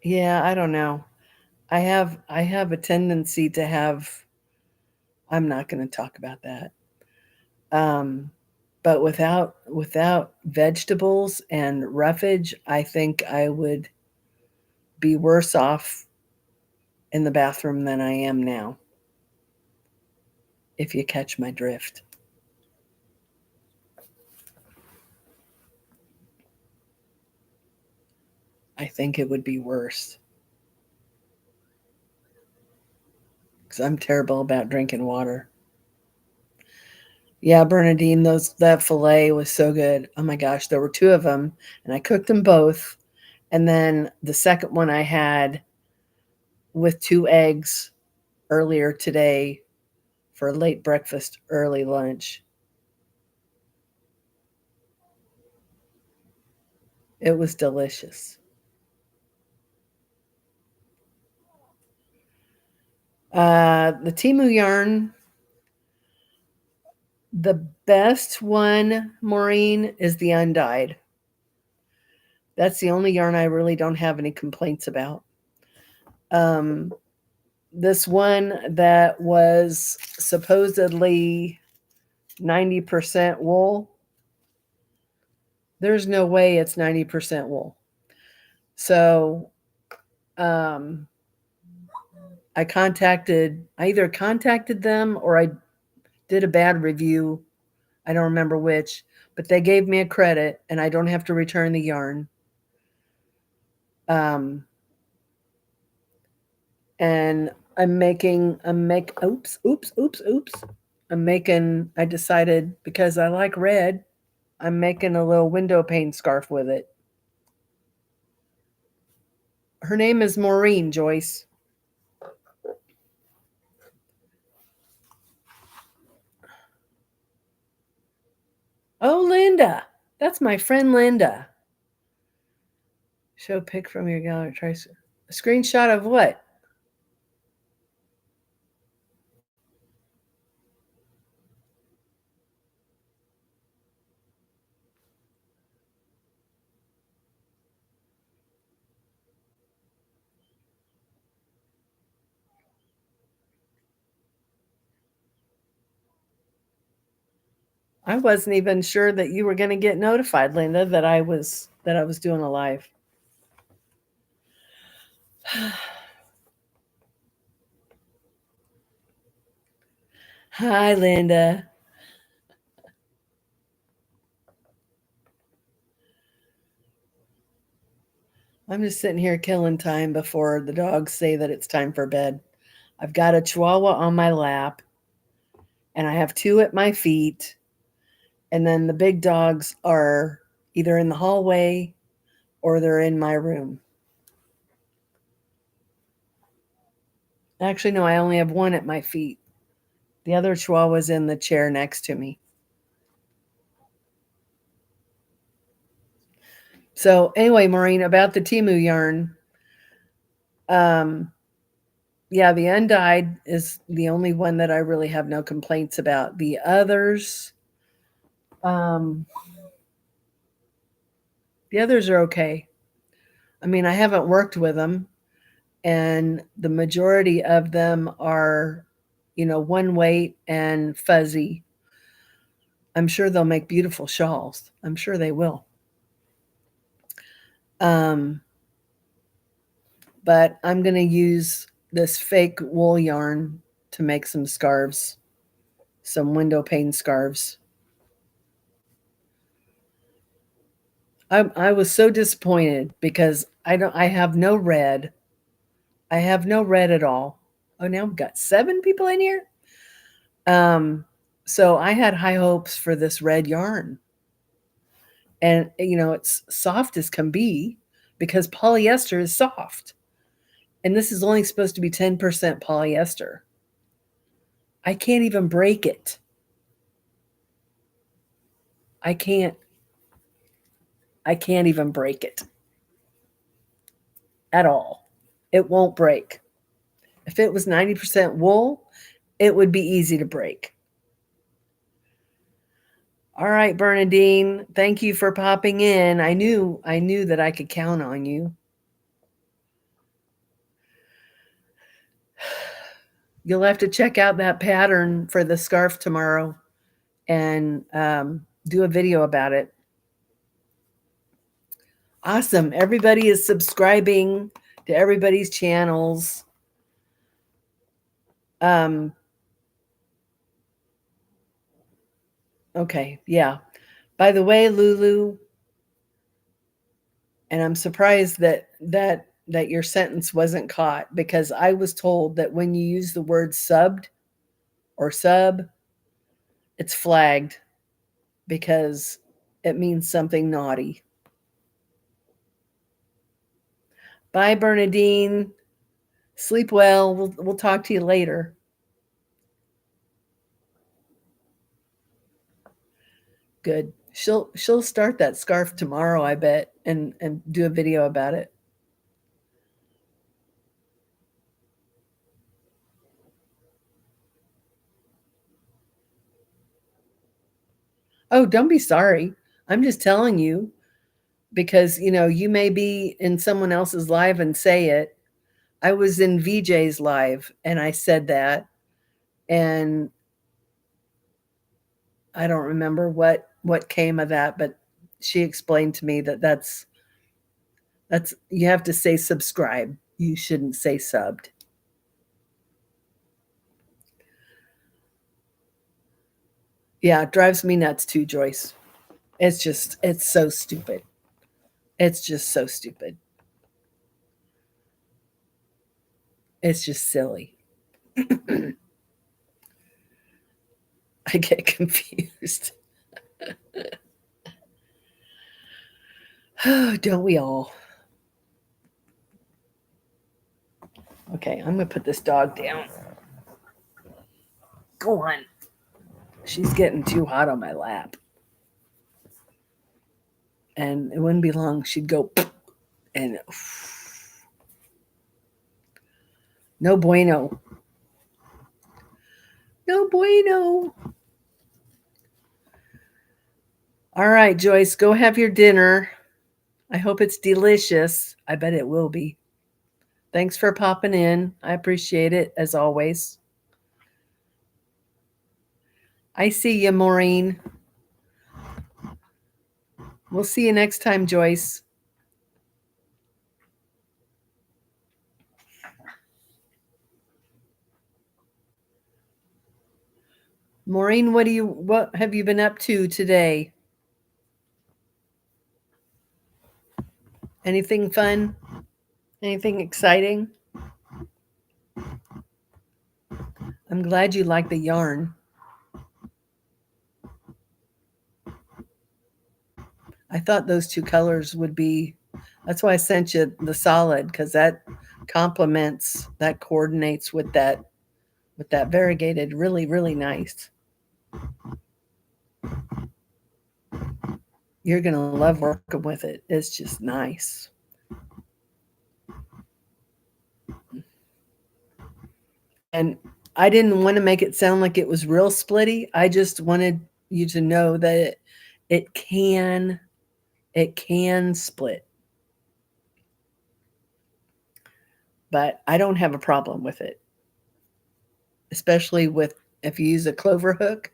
Yeah, I don't know. I have a tendency to have I'm not going to talk about that. Um but without vegetables and roughage, I think I would be worse off in the bathroom than I am now, if you catch my drift. I think it would be worse because I'm terrible about drinking water. Yeah, Bernadine, those that fillet was so good. Oh my gosh, there were two of them, and I cooked them both. And then the second one I had with two eggs earlier today for late breakfast, early lunch. It was delicious. The Timu yarn, the best one, Maureen, is the undyed. That's the only yarn I really don't have any complaints about. This one that was supposedly 90% wool, there's no way it's 90% wool. So I either contacted them or I did a bad review. I don't remember which, but they gave me a credit and I don't have to return the yarn. And I decided because I like red, I'm making a little window pane scarf with it. Her name is Maureen, Joyce. Oh, Linda. That's my friend Linda. Show pic from your gallery. Try a screenshot of what? I wasn't even sure that you were going to get notified, Linda, that I was doing a live. Hi, Linda. I'm just sitting here killing time before the dogs say that it's time for bed. I've got a Chihuahua on my lap, and I have 2 at my feet, and then the big dogs are either in the hallway or they're in my room. Actually, no, I only have 1 at my feet. The other Chihuahua's in the chair next to me. So anyway, Maureen, about the Timu yarn, yeah, the undyed is the only one that I really have no complaints about. The others, the others are okay. I mean, I haven't worked with them, and the majority of them are, one weight and fuzzy. I'm sure they'll make beautiful shawls. I'm sure they will. But I'm going to use this fake wool yarn to make some scarves, some window pane scarves. I was so disappointed because I have no red. I have no red at all. Oh, now we've got 7 people in here. So I had high hopes for this red yarn. And it's soft as can be because polyester is soft. And this is only supposed to be 10% polyester. I can't even break it. I can't even break it at all. It won't break. If it was 90% wool, it would be easy to break. All right, Bernadine, thank you for popping in. I knew that I could count on you. You'll have to check out that pattern for the scarf tomorrow and do a video about it. Awesome. Everybody is subscribing to everybody's channels. Okay, yeah. By the way, Lulu, and I'm surprised that your sentence wasn't caught, because I was told that when you use the word subbed or sub, it's flagged because it means something naughty. Bye, Bernadine. Sleep well. We'll talk to you later. Good. She'll start that scarf tomorrow, I bet, and do a video about it. Oh, don't be sorry. I'm just telling you because, you may be in someone else's live and say it. I was in VJ's live and I said that, and I don't remember what came of that, but she explained to me that that's you have to say subscribe. You shouldn't say subbed. Yeah, it drives me nuts too, Joyce. It's so stupid. It's just so stupid. It's just silly. I get confused. Don't we all? Okay, I'm gonna put this dog down. Go on. She's getting too hot on my lap. And it wouldn't be long, she'd go and no bueno. No bueno. All right, Joyce, go have your dinner. I hope it's delicious. I bet it will be. Thanks for popping in. I appreciate it as always. I see you, Maureen. We'll see you next time, Joyce. Maureen, what have you been up to today? Anything fun? Anything exciting? I'm glad you like the yarn. I thought those two colors would be, that's why I sent you the solid, because that complements, that coordinates with that variegated really, really nice. You're going to love working with it. It's just nice. And I didn't want to make it sound like it was real splitty. I just wanted you to know that it can split. But I don't have a problem with it. Especially with if you use a clover hook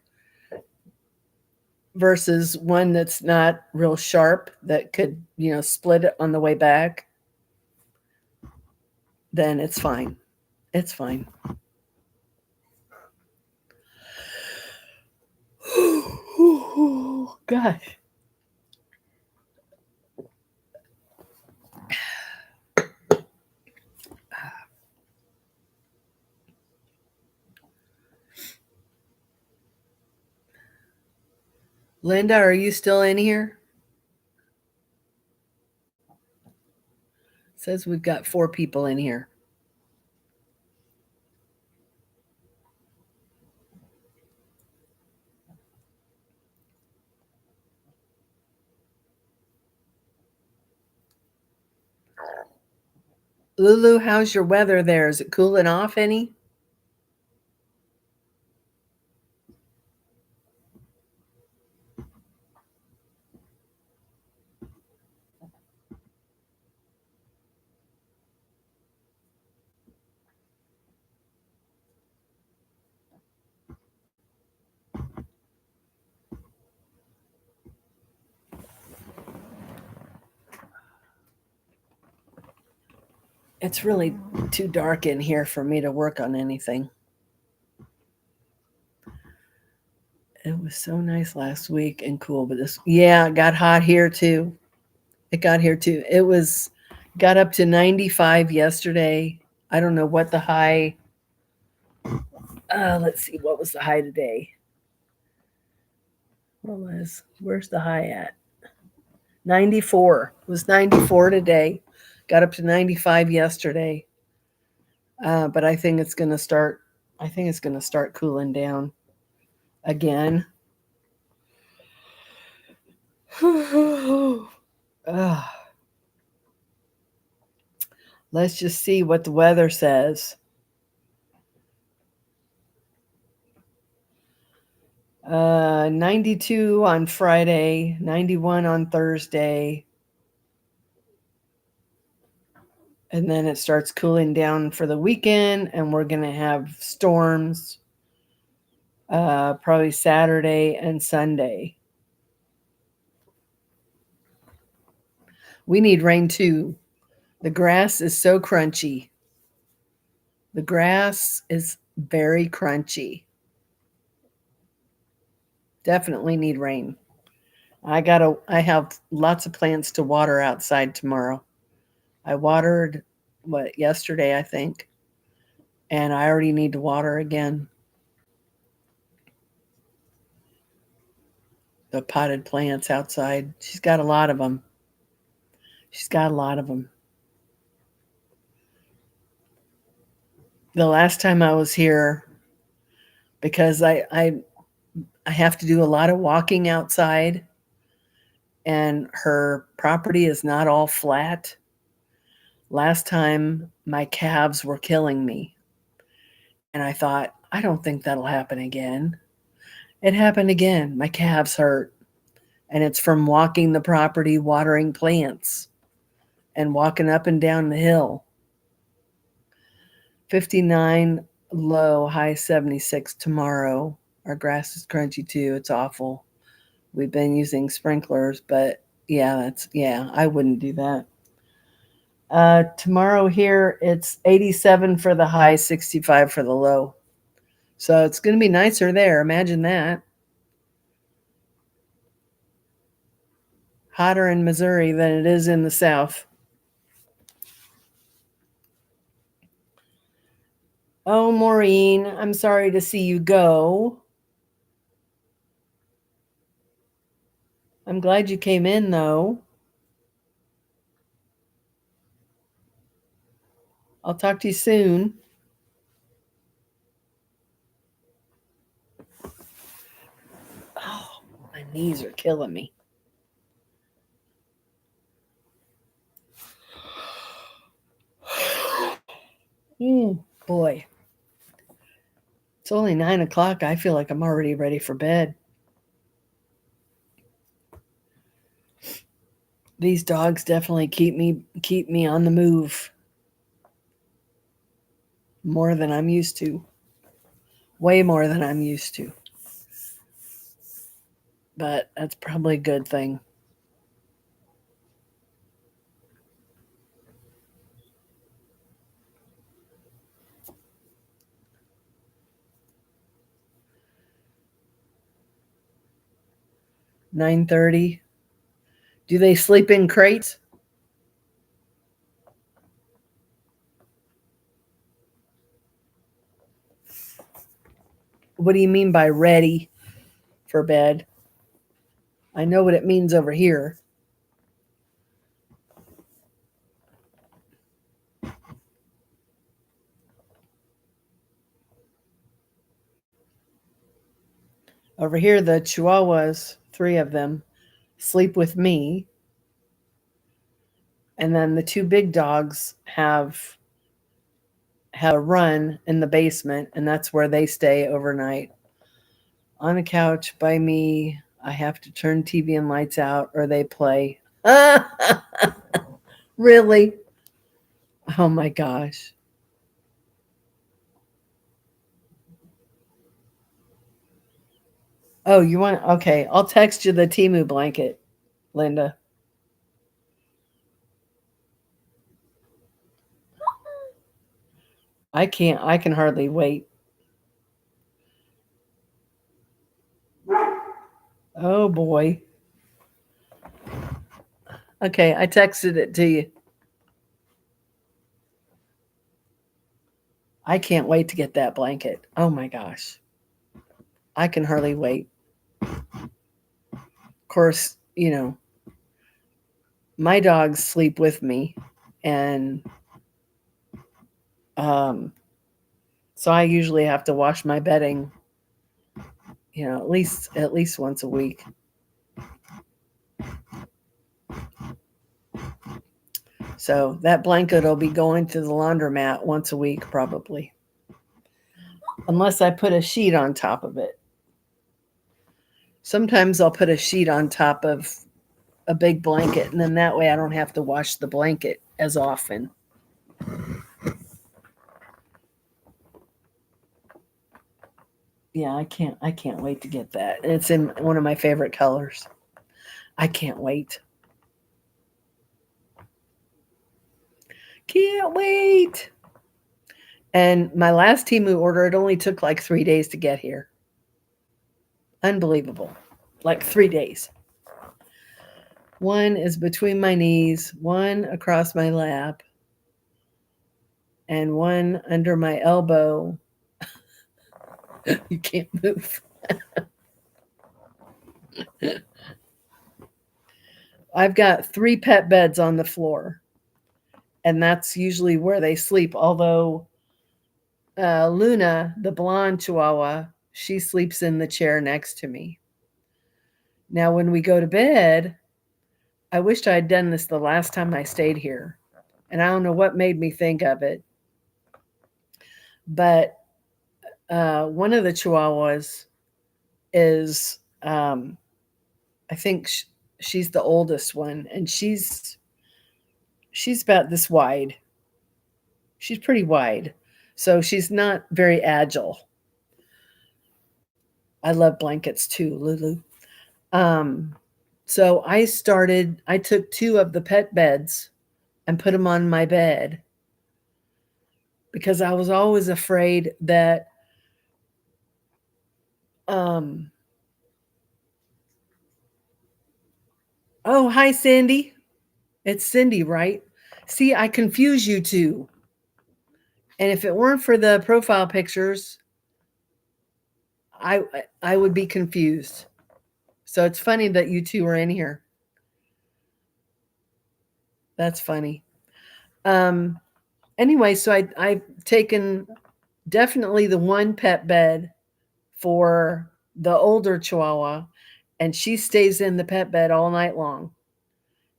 versus one that's not real sharp that could, split it on the way back, then it's fine. It's fine. Gosh. Linda, are you still in here? It says we've got 4 people in here. Lulu, how's your weather there? Is it cooling off any? It's really too dark in here for me to work on anything. It was so nice last week and cool, but it got hot here too. It got here too. Got up to 95 yesterday. I don't know what the high, let's see, what was the high today? Where's the high at? 94. It was 94 today. Got up to 95 yesterday. But I think it's going to start cooling down again. Let's just see what the weather says. 92 on Friday, 91 on Thursday. And then it starts cooling down for the weekend, and we're going to have storms probably Saturday and Sunday. We need rain too. The grass is so crunchy. The grass is very crunchy. Definitely need rain. I have lots of plants to water outside tomorrow. I watered yesterday, I think, and I already need to water again. The potted plants outside. She's got a lot of them. The last time I was here, because I have to do a lot of walking outside, and her property is not all flat. Last time my calves were killing me, and I thought, I don't think that'll happen again. It happened again. My calves hurt, and it's from walking the property, watering plants, and walking up and down the hill. 59 low, high 76 tomorrow. Our grass is crunchy too. It's awful. We've been using sprinklers, but yeah, I wouldn't do that. Tomorrow here, it's 87 for the high, 65 for the low. So it's going to be nicer there. Imagine that. Hotter in Missouri than it is in the South. Oh, Maureen, I'm sorry to see you go. I'm glad you came in, though. I'll talk to you soon. Oh, my knees are killing me. Boy. It's only 9 o'clock. I feel like I'm already ready for bed. These dogs definitely keep me on the move more than I'm used to. Way more than I'm used to. But that's probably a good thing. $9:30. Do they sleep in crates? What do you mean by ready for bed? I know what it means over here. Over here, the Chihuahuas, 3 of them, sleep with me. And then the 2 big dogs have a run in the basement, and that's where they stay overnight. On a couch by me, I have to turn TV and lights out or they play. Really? Oh my gosh. Oh, you want, okay, I'll text you the Temu blanket, Linda. I can hardly wait. Oh boy. Okay, I texted it to you. I can't wait to get that blanket. Oh my gosh. I can hardly wait. Of course, my dogs sleep with me, and so I usually have to wash my bedding, at least once a week. So that blanket will be going to the laundromat once a week, probably. Unless I put a sheet on top of it. Sometimes I'll put a sheet on top of a big blanket, and then that way I don't have to wash the blanket as often. Yeah, I can't wait to get that. It's in one of my favorite colors. I can't wait. Can't wait. And my last Temu order, it only took like 3 days to get here. Unbelievable. Like 3 days. One is between my knees, one across my lap, and one under my elbow. You can't move. I've got 3 pet beds on the floor, and that's usually where they sleep. Although Luna, the blonde Chihuahua, she sleeps in the chair next to me. Now, when we go to bed, I wished I had done this the last time I stayed here, and I don't know what made me think of it, but one of the Chihuahuas is, I think she's the oldest one, and she's about this wide. She's pretty wide, so she's not very agile. I love blankets too, Lulu. So I took 2 of the pet beds and put them on my bed because I was always afraid that oh, hi Sandy. It's Cindy, right? See, I confuse you two. And if it weren't for the profile pictures, I would be confused. So it's funny that you two are in here. That's funny. Anyway, so I've taken definitely the one pet bed for the older Chihuahua, and she stays in the pet bed all night long.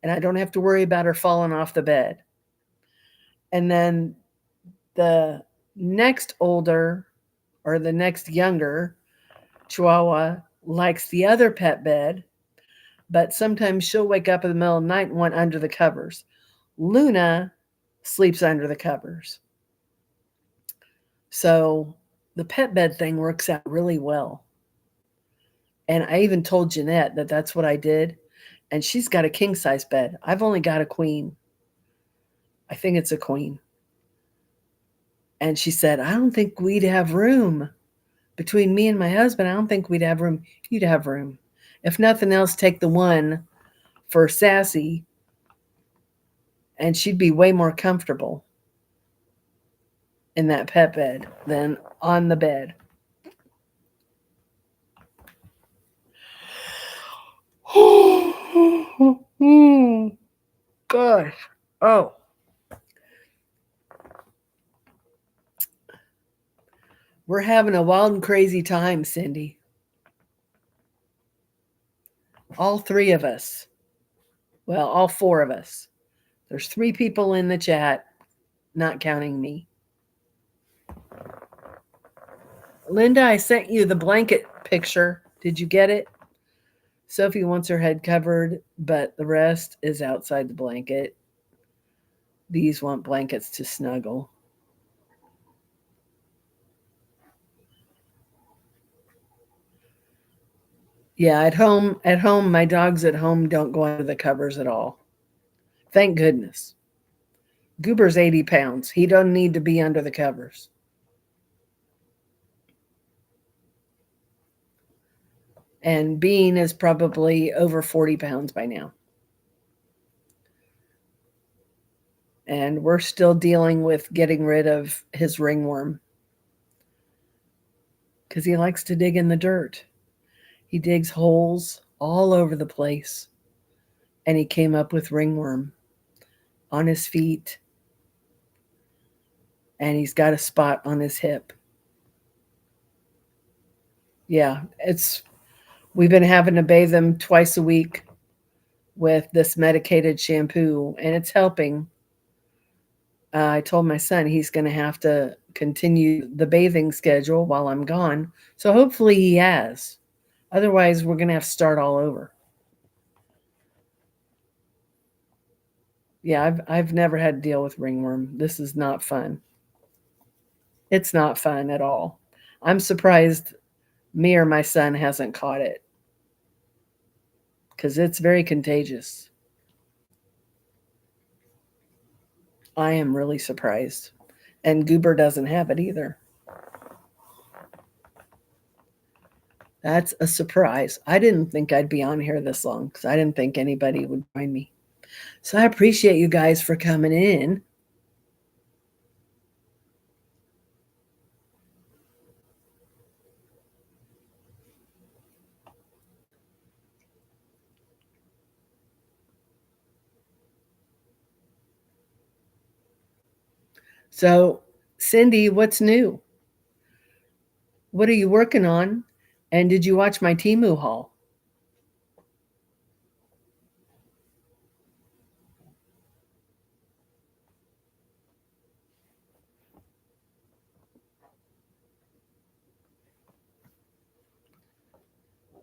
And I don't have to worry about her falling off the bed. And then the next older or the next younger Chihuahua likes the other pet bed, but sometimes she'll wake up in the middle of the night and want under the covers. Luna sleeps under the covers. So the pet bed thing works out really well. And I even told Jeanette that that's what I did. And she's got a king size bed. I've only got a queen. I think it's a queen. And she said, I don't think we'd have room. Between me and my husband, I don't think we'd have room. You'd have room. If nothing else, take the one for Sassy, and she'd be way more comfortable in that pet bed than on the bed. Gosh. Oh. We're having a wild and crazy time, Cindy. All 3 of us. Well, all 4 of us. There's 3 people in the chat, not counting me. Linda, I sent you the blanket picture. Did you get it? Sophie wants her head covered, but the rest is outside the blanket. These want blankets to snuggle. Yeah, at home, my dogs at home don't go under the covers at all. Thank goodness. Goober's 80 pounds. He doesn't need to be under the covers. And Bean is probably over 40 pounds by now. And we're still dealing with getting rid of his ringworm because he likes to dig in the dirt. He digs holes all over the place. And he came up with ringworm on his feet. And he's got a spot on his hip. Yeah, we've been having to bathe him twice a week with this medicated shampoo, and it's helping. I told my son he's going to have to continue the bathing schedule while I'm gone. So hopefully he has. Otherwise, we're going to have to start all over. Yeah, I've never had to deal with ringworm. This is not fun. It's not fun at all. I'm surprised me or my son hasn't caught it because it's very contagious. I am really surprised. And Goober doesn't have it either. That's a surprise. I didn't think I'd be on here this long because I didn't think anybody would join me. So I appreciate you guys for coming in. So, Cindy, what's new? What are you working on? And did you watch my Temu haul?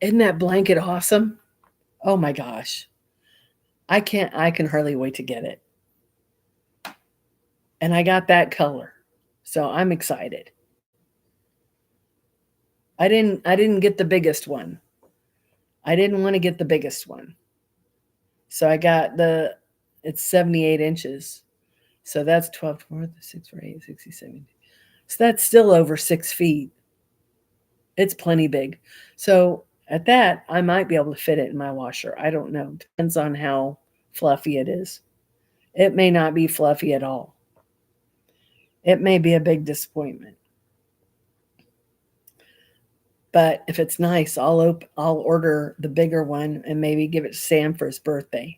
Isn't that blanket awesome? Oh my gosh. I can hardly wait to get it. And I got that color. So I'm excited. I didn't get the biggest one. I didn't want to get the biggest one. So I got it's 78 inches. So that's 12, 4, 6, 4, 8, 60, 70. So that's still over 6 feet. It's plenty big. So at that, I might be able to fit it in my washer. I don't know. Depends on how fluffy it is. It may not be fluffy at all. It may be a big disappointment. But if it's nice, I'll order the bigger one and maybe give it to Sam for his birthday.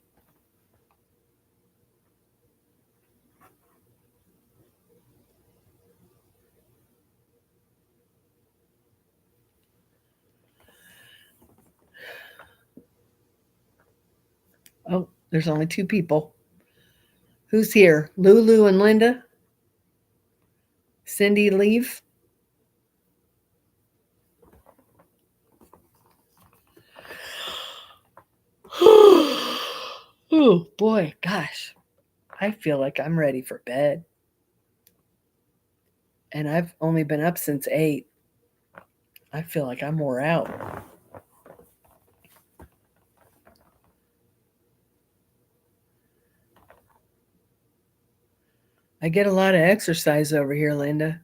Oh, there's only 2 people. Who's here? Lulu and Linda? Cindy leave? Oh boy, gosh. I feel like I'm ready for bed. And I've only been up since 8. I feel like I'm wore out. I get a lot of exercise over here, Linda.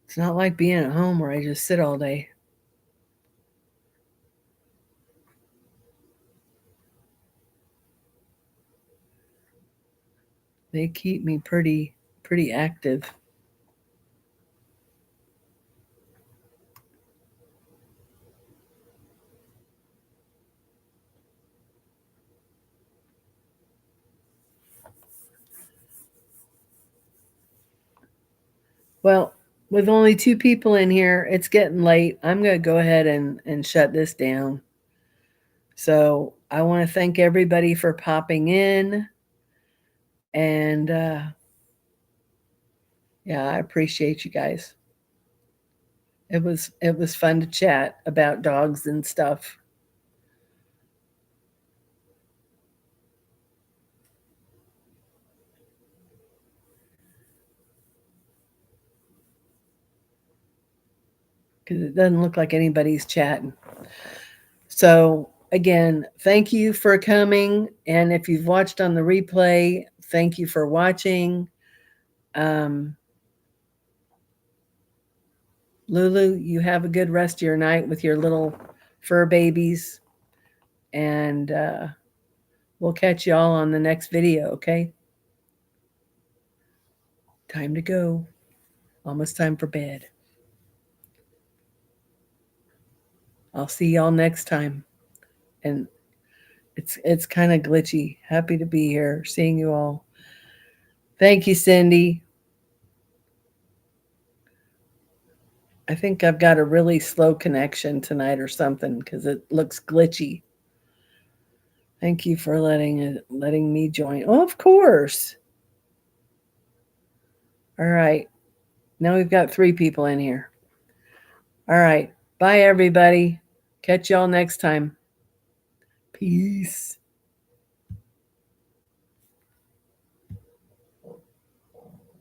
It's not like being at home where I just sit all day. They keep me pretty active. Well, with only 2 people in here, it's getting late. I'm going to go ahead and shut this down. So I want to thank everybody for popping in. And yeah, I appreciate you guys. It was fun to chat about dogs and stuff. Because it doesn't look like anybody's chatting. So again, thank you for coming. And if you've watched on the replay, thank you for watching. Lulu, you have a good rest of your night with your little fur babies. And we'll catch y'all on the next video, okay? Time to go. Almost time for bed. I'll see y'all next time. And it's kind of glitchy. Happy to be here, seeing you all. Thank you, Cindy. I think I've got a really slow connection tonight or something because it looks glitchy. Thank you for letting me join. Oh, of course. All right. Now we've got 3 people in here. All right. Bye, everybody. Catch y'all next time. Peace.